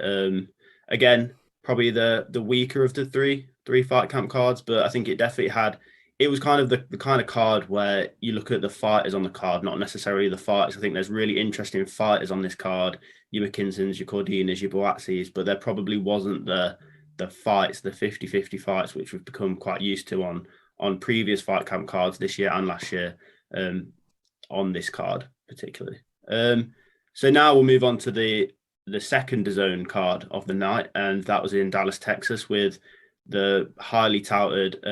Again, probably the weaker of the three fight camp cards, but I think it definitely had. It was kind of the kind of card where you look at the fighters on the card, not necessarily the fighters. I think there's really interesting fighters on this card. Your Mckinsons, your Cordinas, your Buatsis, but there probably wasn't the fights, the 50-50 fights, which we've become quite used to on previous fight camp cards this year and last year, on this card particularly. So now we'll move on to the second DAZN card of the night, and that was in Dallas, Texas, with the highly touted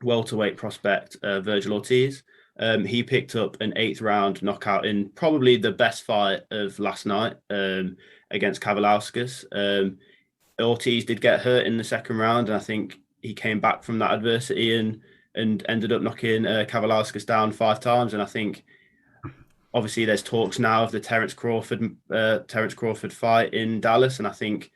welterweight prospect Virgil Ortiz. He picked up an 8th round knockout in probably the best fight of last night against Kavalauskas. Ortiz did get hurt in the second round, and I think he came back from that adversity and ended up knocking Kavalauskas down 5 times. And I think obviously there's talks now of the Terence Crawford fight in Dallas, and I think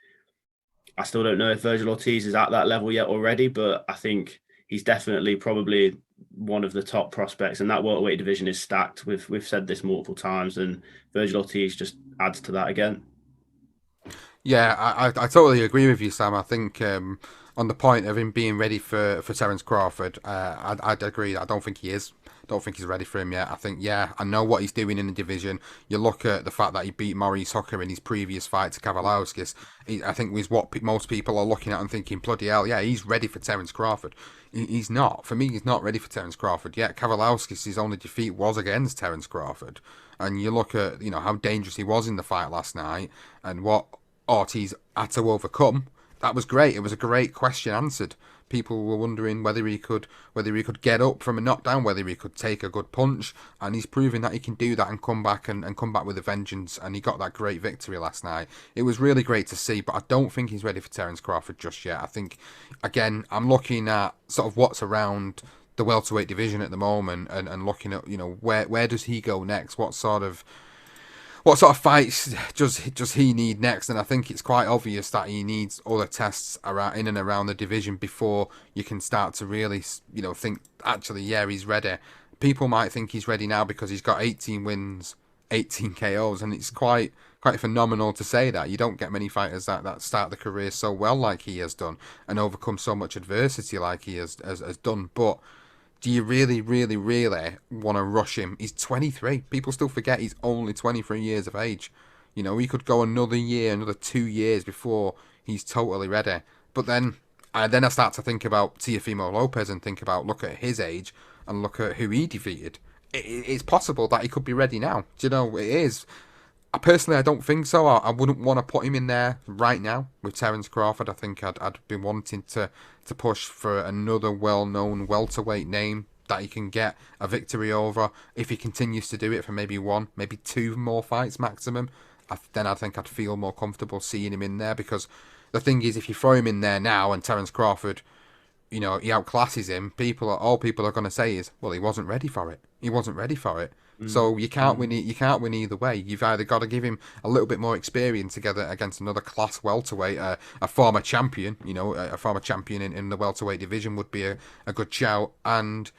I still don't know if Virgil Ortiz is at that level yet already, but I think he's definitely probably one of the top prospects, and that welterweight division is stacked. We've said this multiple times, and Virgil Ortiz just adds to that again. Yeah, I totally agree with you, Sam. I think on the point of him being ready for Terence Crawford, I'd agree. I don't think he is. Don't think he's ready for him yet. I think, yeah, I know what he's doing in the division. You look at the fact that he beat Maurice Hooker in his previous fight to Kavalauskas. I think is what most people are looking at and thinking, bloody hell, yeah, he's ready for Terence Crawford. He's not. For me, he's not ready for Terence Crawford yet. Kavalauskas, his only defeat was against Terence Crawford. And you look at, how dangerous he was in the fight last night and what Ortiz had to overcome. That was great. It was a great question answered. People were wondering whether he could get up from a knockdown, whether he could take a good punch, and he's proving that he can do that and come back and come back with a vengeance. And he got that great victory last night. It was really great to see, but I don't think he's ready for Terence Crawford just yet. I think, again, I'm looking at sort of what's around the welterweight division at the moment, and looking at where does he go next? What sort of fights does he need next? And I think it's quite obvious that he needs other tests around in and around the division before you can start to really, think actually, yeah, he's ready. People might think he's ready now because he's got 18 wins, 18 KOs, and it's quite phenomenal to say that. You don't get many fighters that start the career so well like he has done and overcome so much adversity like he has done. But do you really, really, really want to rush him? He's 23. People still forget he's only 23 years of age. He could go another year, another 2 years before he's totally ready. But then I start to think about Teofimo Lopez and think about, look at his age and look at who he defeated. It's possible that he could be ready now. Do you know, it is. Personally, I don't think so. I wouldn't want to put him in there right now with Terence Crawford. I think I'd be wanting to push for another well-known welterweight name that he can get a victory over. If he continues to do it for maybe one, maybe two more fights maximum, then I think I'd feel more comfortable seeing him in there. Because the thing is, if you throw him in there now and Terence Crawford, he outclasses him, all people are going to say is, well, he wasn't ready for it. He wasn't ready for it. So you can't win. You can't win either way. You've either got to give him a little bit more experience together against another class welterweight, a former champion. A former champion in the welterweight division would be a good shout. And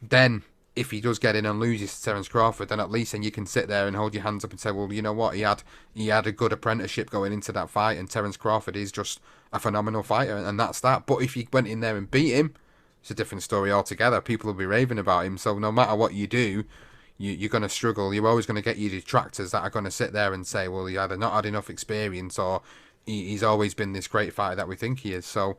then if he does get in and loses to Terence Crawford, then at least then you can sit there and hold your hands up and say, well, you know what, he had a good apprenticeship going into that fight, and Terence Crawford is just a phenomenal fighter, and that's that. But if he went in there and beat him, it's a different story altogether. People will be raving about him. So no matter what you do, you're going to struggle. You're always going to get your detractors that are going to sit there and say, well, he either not had enough experience or he's always been this great fighter that we think he is. So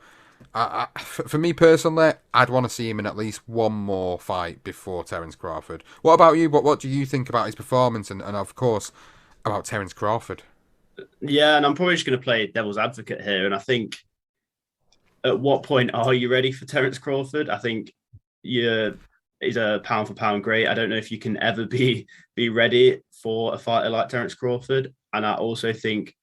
for me personally, I'd want to see him in at least one more fight before Terence Crawford. What about you? What do you think about his performance and of course, about Terence Crawford? Yeah, and I'm probably just going to play devil's advocate here. And I think, at what point are you ready for Terence Crawford? I think he's a pound for pound great. I don't know if you can ever be ready for a fighter like Terence Crawford. And I also think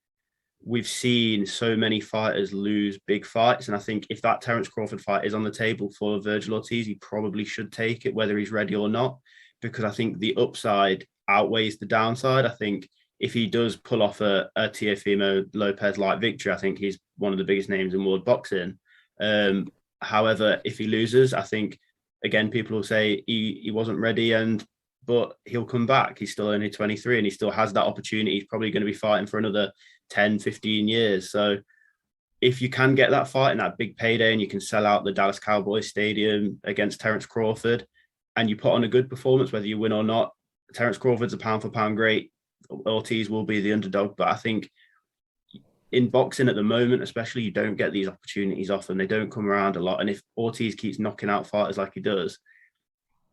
we've seen so many fighters lose big fights. And I think if that Terence Crawford fight is on the table for Virgil Ortiz, he probably should take it, whether he's ready or not, because I think the upside outweighs the downside. I think if he does pull off a Teofimo Lopez-like victory, I think he's one of the biggest names in world boxing. However, if he loses, I think, again, people will say he wasn't ready, but he'll come back. He's still only 23 and he still has that opportunity. He's probably going to be fighting for another 10, 15 years. So if you can get that fight and that big payday and you can sell out the Dallas Cowboys Stadium against Terence Crawford and you put on a good performance, whether you win or not, Terence Crawford's a pound for pound great. Ortiz will be the underdog. But I think in boxing at the moment, especially, you don't get these opportunities often. They don't come around a lot. And if Ortiz keeps knocking out fighters like he does,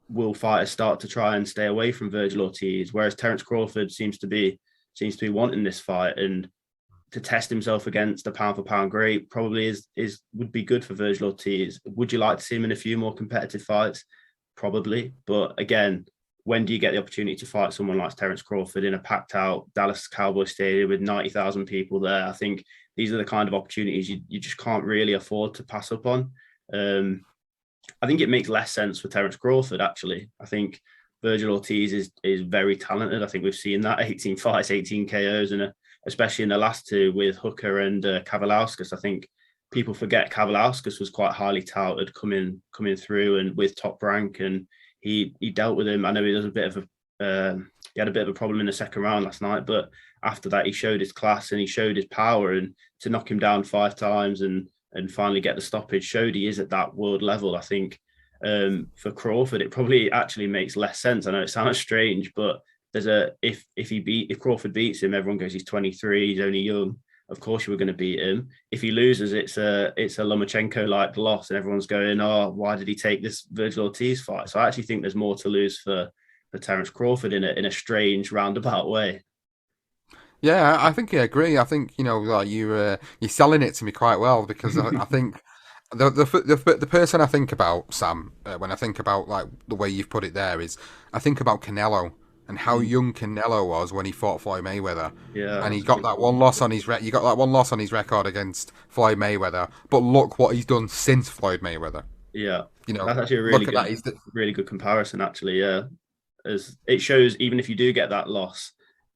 will fighters start to try and stay away from Virgil Ortiz? Whereas Terence Crawford seems to be wanting this fight, and to test himself against a pound for pound great probably would be good for Virgil Ortiz. Would you like to see him in a few more competitive fights? Probably. But again, when do you get the opportunity to fight someone like Terence Crawford in a packed out Dallas Cowboys Stadium with 90,000 people there? I think these are the kind of opportunities you just can't really afford to pass up on. I think it makes less sense for Terence Crawford, actually. I think Virgil Ortiz is very talented. I think we've seen that 18 fights, 18 KOs, and especially in the last two with Hooker and Kavalauskas. I think people forget Kavalauskas was quite highly touted coming through and with Top Rank, and he dealt with him. I know he had a bit of a problem in the second round last night, but after that he showed his class and he showed his power, and to knock him down 5 times and finally get the stoppage showed he is at that world level. I think for Crawford, it probably actually makes less sense. I know it sounds strange, but if Crawford beats him, everyone goes, he's 23, he's only young. Of course you were going to beat him. If he loses, it's a Lomachenko-like loss, and everyone's going, oh, why did he take this Virgil Ortiz fight? So I actually think there's more to lose for Terence Crawford in a strange roundabout way. Yeah, I think I agree. I think like you're selling it to me quite well, because I think the person I think about, Sam, when I think about like the way you've put it there, is I think about Canelo and how young Canelo was when he fought Floyd Mayweather. Yeah, And he got that one loss on his you got that one loss on his record against Floyd Mayweather, but look what he's done since Floyd Mayweather. Yeah, that's actually a really good comparison. Actually, yeah, as it shows, even if you do get that loss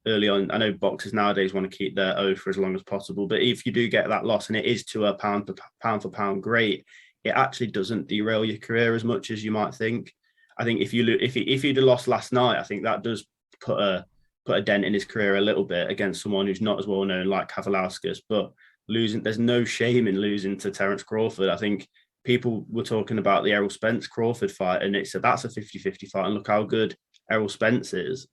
early on, I know boxers nowadays want to keep their O for as long as possible, but if you do get that loss and it is to a pound for pound great, it actually doesn't derail your career as much as you might think. I think if you'd have lost last night, I think that does put a dent in his career a little bit against someone who's not as well known like Kavalauskas. But there's no shame in losing to Terence Crawford. I think people were talking about the Errol Spence Crawford fight, and that's a 50-50 fight, and look how good Errol Spence is.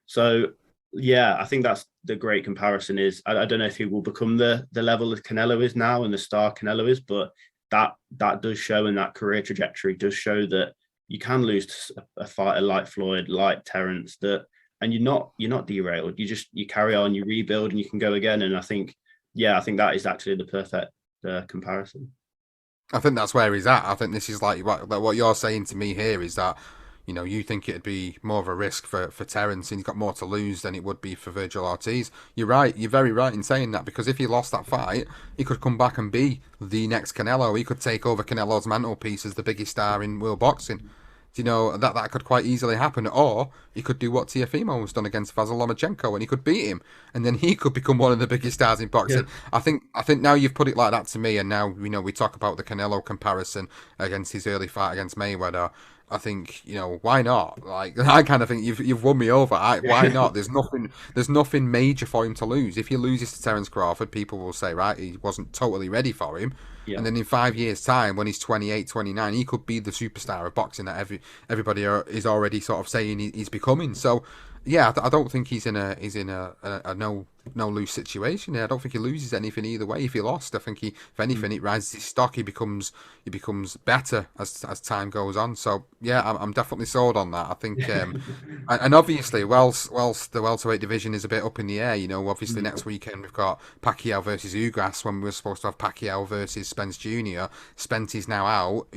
So yeah, I think that's the great comparison. Is I don't know if he will become the level that Canelo is now and the star Canelo is, but that does show, and that career trajectory does show that you can lose to a fighter like Floyd, like Terence, and you're not derailed. You carry on, you rebuild, and you can go again. And I think that is actually the perfect comparison. I think that's where he's at. I think this is like what you're saying to me here is that, you think it'd be more of a risk for Terence and he's got more to lose than it would be for Virgil Ortiz. You're right. You're very right in saying that, because if he lost that fight, he could come back and be the next Canelo. He could take over Canelo's mantelpiece as the biggest star in world boxing. That could quite easily happen, or he could do what Tiafimo's done against Vasyl Lomachenko, and he could beat him, and then he could become one of the biggest stars in boxing. Yeah. I think now you've put it like that to me, and now we talk about the Canelo comparison against his early fight against Mayweather. I think why not? Like, I kind of think you've won me over. Why not? There's nothing major for him to lose. If he loses to Terence Crawford, people will say, right, he wasn't totally ready for him. Yeah. And then in 5 years' time, when he's 28, 29, he could be the superstar of boxing that everybody is already sort of saying he's becoming. So, yeah, I don't think he's in a no lose situation here. I don't think he loses anything either way. If he lost, I think if anything, it rises his stock. He becomes better as time goes on. So yeah, I'm definitely sold on that. I think, and obviously, whilst the welterweight division is a bit up in the air, obviously next weekend we've got Pacquiao versus Ugas, when we were supposed to have Pacquiao versus Spence Jr. Spence is now out.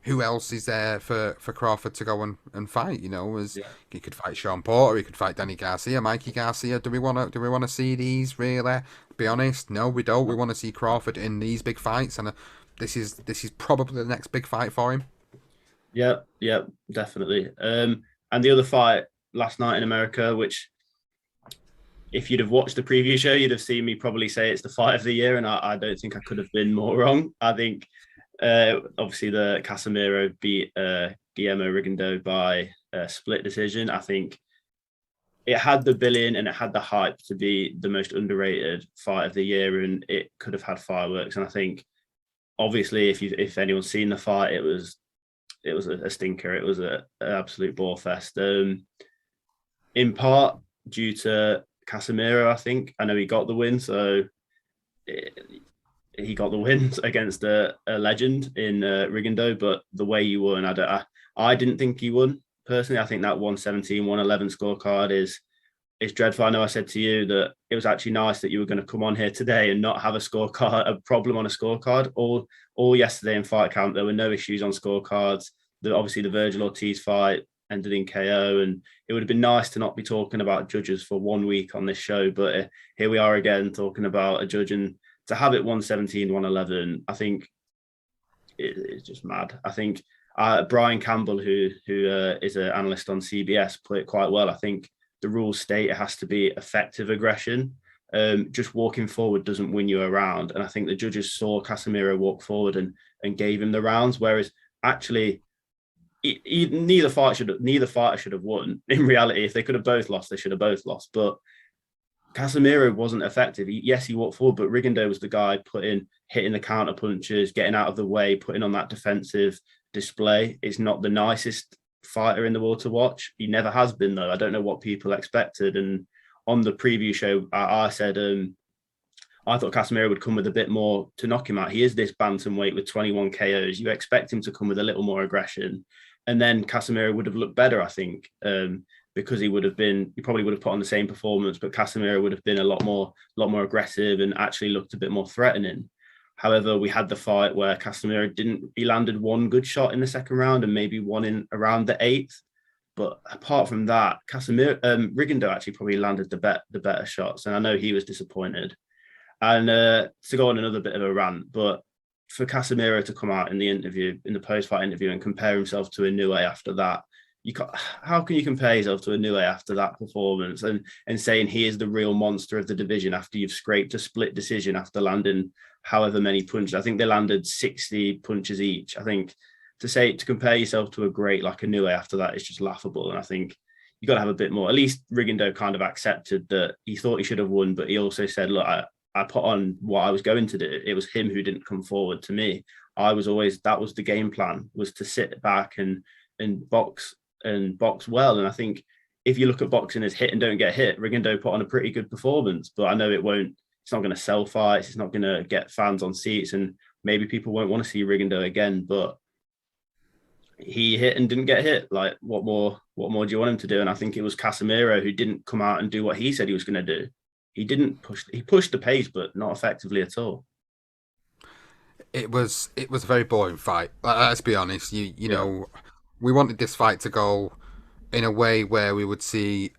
Who else is there for Crawford to go and fight? He could fight Sean Porter, he could fight Danny Garcia, Mikey Garcia. Do we want to see these really? Be honest, no, we don't. We want to see Crawford in these big fights, and this is probably the next big fight for him. Yeah, definitely. And the other fight last night in America, which, if you'd have watched the preview show, you'd have seen me probably say it's the fight of the year, and I don't think I could have been more wrong. I think. Obviously, the Casemiro beat Guillermo Rigondeaux by split decision. I think it had the billing and it had the hype to be the most underrated fight of the year, and it could have had fireworks. And I think, obviously, if anyone's seen the fight, it was a stinker. It was an absolute ball fest. In part due to Casemiro, I think. I know he got the win, so. He got the wins against a legend in Rigondeaux, but the way he won, I didn't think he won personally. I think that 117, 111 scorecard is dreadful. I know I said to you that it was actually nice that you were going to come on here today and not have a problem on a scorecard. All yesterday in fight camp, there were no issues on scorecards. Obviously, the Virgil Ortiz fight ended in KO, and it would have been nice to not be talking about judges for 1 week on this show, but here we are again talking about a judge, and to have it 117, 111, I think it's just mad. I think Brian Campbell, who is an analyst on CBS, put it quite well. I think the rules state it has to be effective aggression. Just walking forward doesn't win you a round. And I think the judges saw Casemiro walk forward and gave him the rounds, whereas actually neither fighter should have won. In reality, if they could have both lost, they should have both lost. But Casemiro wasn't effective. Yes, he walked forward, but Rigondeaux was the guy hitting the counter punches, getting out of the way, putting on that defensive display. It's not the nicest fighter in the world to watch. He never has been, though. I don't know what people expected. And on the preview show, I said I thought Casemiro would come with a bit more to knock him out. He is this bantamweight with 21 KOs. You expect him to come with a little more aggression. And then Casemiro would have looked better, I think. Because he probably would have put on the same performance, but Casemiro would have been a lot more aggressive and actually looked a bit more threatening. However, we had the fight where Casemiro he landed one good shot in the second round and maybe one in around the eighth. But apart from that, Rigondeaux actually probably landed the better shots, and I know he was disappointed. And to go on another bit of a rant, but for Casemiro to come out in the post-fight interview and compare himself to Inoue after that, how can you compare yourself to Inoue after that performance and saying he is the real monster of the division after you've scraped a split decision after landing however many punches? I think they landed 60 punches each. I think to compare yourself to a great like Inoue after that is just laughable. And I think you got to have a bit more. At least Rigondeaux kind of accepted that he thought he should have won, but he also said, look, I put on what I was going to do. It was him who didn't come forward to me. That was the game plan, was to sit back and box well. And I think if you look at boxing as hit and don't get hit, Rigondeaux put on a pretty good performance, but I know it's not going to sell fights. It's not going to get fans on seats, and maybe people won't want to see Rigondeaux again, but he hit and didn't get hit. Like, what more do you want him to do? And I think it was Casemiro who didn't come out and do what he said he was going to do. He pushed the pace, but not effectively at all. it was a very boring fight. Let's be honest. You Yeah, know, we wanted this fight to go in a way where we would see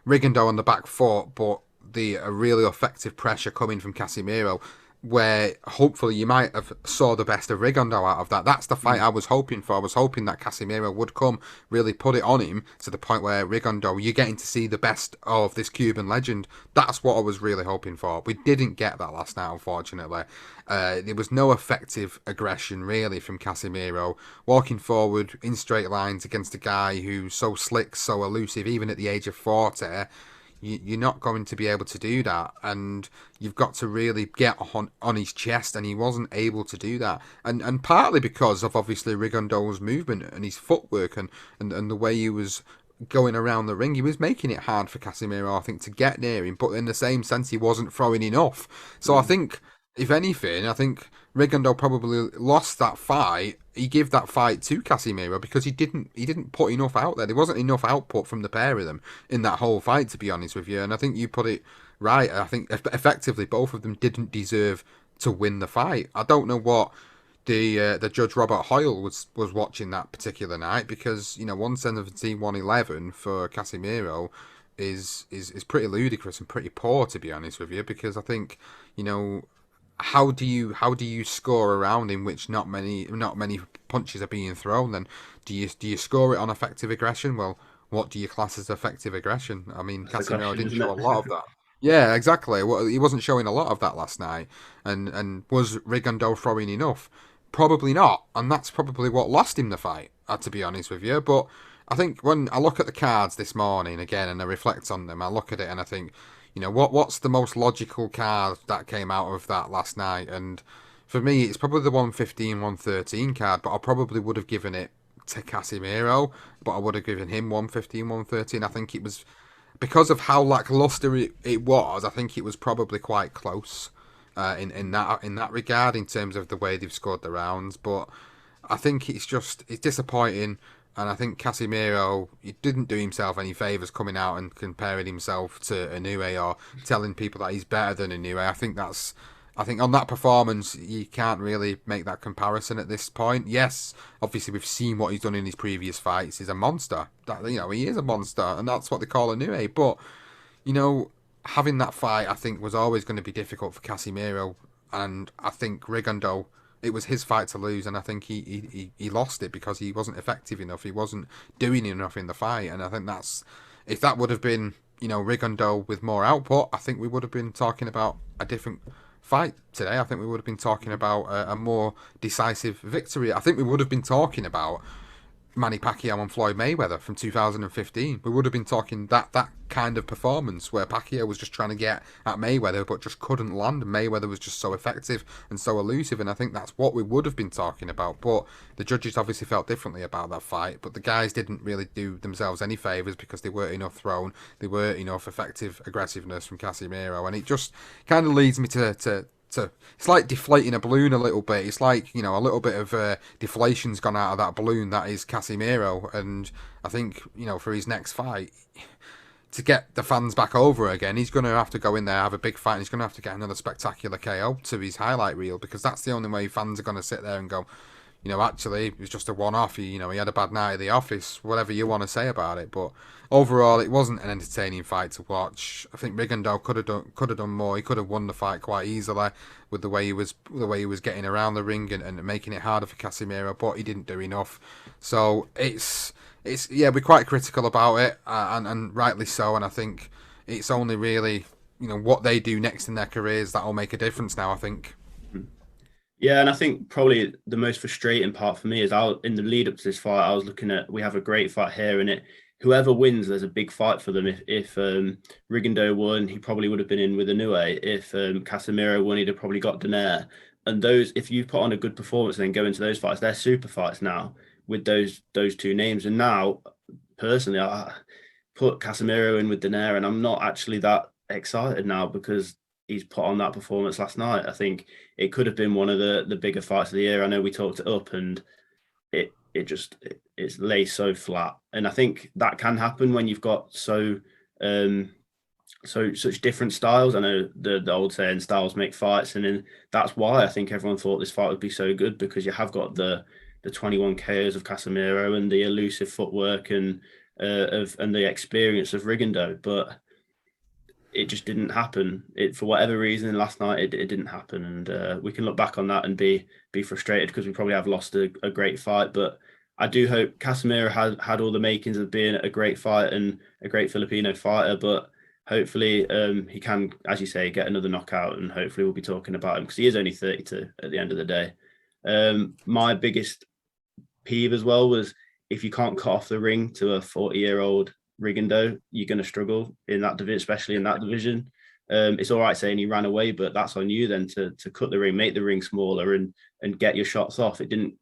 Rigondeaux on the back foot, but the a really effective pressure coming from Casemiro, where hopefully you might have saw the best of Rigondeaux out of that. That's the fight mm, I was hoping for. I was hoping that Casemiro would come, really put it on him to the point where Rigondeaux, you're getting to see the best of this Cuban legend. That's what I was really hoping for. We didn't get that last night, unfortunately. There was no effective aggression really from Casemiro, walking forward in straight lines against a guy who's so slick, so elusive, even at the age of 40. You're not going to be able to do that, and you've got to really get on his chest, and he wasn't able to do that, and partly because of obviously Rigondeaux's movement and his footwork and the way he was going around the ring, he was making it hard for Casemiro, I think, to get near him, but in the same sense, he wasn't throwing enough. So I mm, think, if anything, I think Rigondeaux probably lost that fight. He gave that fight to Casemiro because he didn't put enough out there. There wasn't enough output from the pair of them in that whole fight, to be honest with you. And I think you put it right. I think effectively both of them didn't deserve to win the fight. I don't know what the judge Robert Hoyle was watching that particular night, because 117, 111 for Casemiro is pretty ludicrous and pretty poor, to be honest with you, because I think you know how do you score a round in which not many punches are being thrown? Then do you score it on effective aggression? Well, what do you class as effective aggression? I mean, that's the Casemiro question, didn't isn't show a it? lot of that. Yeah, exactly. Well, he wasn't showing a lot of that last night, and was Rigondeaux throwing enough? Probably not, and that's probably what lost him the fight. To be honest with you, but I think when I look at the cards this morning again and I reflect on them, I look at it and I think, what's the most logical card that came out of that last night? And for me, it's probably the 115, 113 card, but I probably would have given it to Casemiro, but I would have given him 115, 113. I think it was because of how lackluster it was. I think it was probably quite close in that regard in terms of the way they've scored the rounds. But I think it's disappointing, and I think Casemiro, he didn't do himself any favours coming out and comparing himself to Inoue or telling people that he's better than Inoue. I think on that performance, you can't really make that comparison at this point. Yes, obviously we've seen what he's done in his previous fights. He's a monster. He is a monster, and that's what they call Inoue. But you know, having that fight, I think, was always going to be difficult for Casemiro, and I think Rigondeaux, it was his fight to lose, and I think he lost it because he wasn't effective enough. He wasn't doing enough in the fight, and I think if that would have been Rigondeaux with more output, I think we would have been talking about a different fight today. I think we would have been talking about a more decisive victory. I think we would have been talking about Manny Pacquiao and Floyd Mayweather from 2015. We would have been talking that kind of performance where Pacquiao was just trying to get at Mayweather but just couldn't land. Mayweather was just so effective and so elusive, and I think that's what we would have been talking about. But the judges obviously felt differently about that fight, but the guys didn't really do themselves any favours because they weren't enough thrown, they weren't enough effective aggressiveness from Casemiro, and it just kind of leads me to it's like deflating a balloon a little bit. It's like a little bit of deflation's gone out of that balloon that is Casemiro, and I think for his next fight, to get the fans back over again, he's going to have to go in there, have a big fight, and he's going to have to get another spectacular KO to his highlight reel, because that's the only way fans are going to sit there and go, actually, it was just a one-off. He had a bad night at the office, whatever you want to say about it. But overall, it wasn't an entertaining fight to watch. I think Rigondeaux could have done more. He could have won the fight quite easily with the way he was getting around the ring and making it harder for Casemiro, but he didn't do enough. So it's yeah, we're quite critical about it, and rightly so. And I think it's only really what they do next in their careers that'll make a difference now, I think. Yeah, and I think probably the most frustrating part for me is in the lead up to this fight, I was looking at, we have a great fight here, and whoever wins, there's a big fight for them. If Rigondeaux won, he probably would have been in with Inoue. If Casemiro won, he'd have probably got Donaire. And if you put on a good performance and then go into those fights, they're super fights now with those two names. And now, personally, I put Casemiro in with Donaire, and I'm not actually that excited now because he's put on that performance last night. I think it could have been one of the bigger fights of the year. I know we talked it up, and it's laid so flat. And I think that can happen when you've got so such different styles. I know the old saying, styles make fights, and then that's why I think everyone thought this fight would be so good, because you have got the 21 KOs of Casemiro and the elusive footwork and the experience of Rigondeaux, but it just didn't happen. It, for whatever reason, last night it didn't happen, and we can look back on that and be frustrated because we probably have lost a great fight. But I do hope Casemiro had all the makings of being a great fight and a great Filipino fighter, but hopefully he can, as you say, get another knockout, and hopefully we'll be talking about him because he is only 32 at the end of the day. My biggest peeve as well was, if you can't cut off the ring to a 40-year-old Rigondeaux, you're going to struggle in that division, especially in that division. It's all right saying he ran away, but that's on you then to cut the ring, make the ring smaller, and get your shots off. It didn't.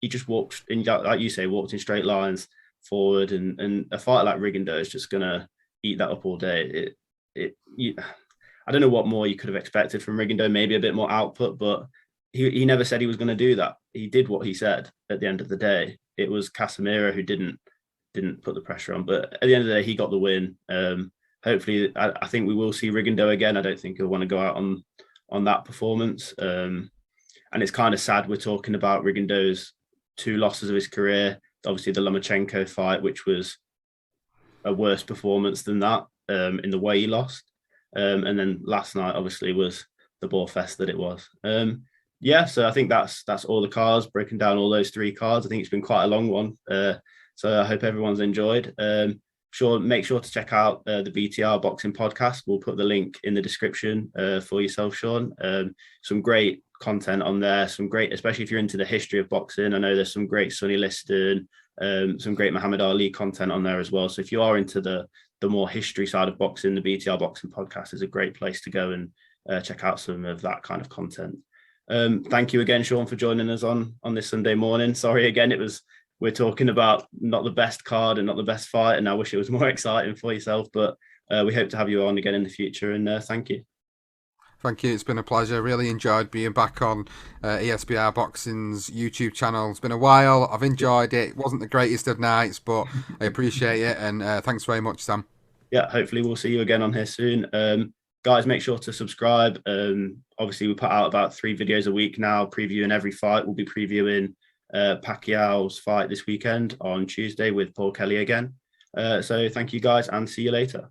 He just walked in, like you say, walked in straight lines forward, and a fighter like Rigondeaux is just going to eat that up all day. I don't know what more you could have expected from Rigondeaux. Maybe a bit more output, but he never said he was going to do that. He did what he said. At the end of the day, it was Casemiro who didn't put the pressure on. But at the end of the day, he got the win. Hopefully, I think we will see Rigondeaux again. I don't think he'll want to go out on that performance. And it's kind of sad we're talking about Rigondeaux's 2 losses of his career. Obviously, the Lomachenko fight, which was a worse performance than that in the way he lost. And then last night, obviously, was the ball fest that it was. So I think that's all the cards, breaking down all those 3 cards. I think it's been quite a long one. So I hope everyone's enjoyed. Make sure to check out the BTR Boxing Podcast. We'll put the link in the description for yourself, Sean. Some great content on there. Some great, especially if you're into the history of boxing. I know there's some great Sonny Liston, some great Muhammad Ali content on there as well. So if you are into the more history side of boxing, the BTR Boxing Podcast is a great place to go and check out some of that kind of content. Thank you again, Sean, for joining us on this Sunday morning. Sorry again, we're talking about not the best card and not the best fight, and I wish it was more exciting for yourself, but we hope to have you on again in the future, and thank you. Thank you. It's been a pleasure. Really enjoyed being back on ESBR Boxing's YouTube channel. It's been a while. I've enjoyed it. It wasn't the greatest of nights, but I appreciate it, and thanks very much, Sam. Yeah, hopefully we'll see you again on here soon. Guys, make sure to subscribe. Obviously, we put out about 3 videos a week now, previewing every fight. We'll be previewing Pacquiao's fight this weekend on Tuesday with Paul Kelly again. So thank you guys, and see you later.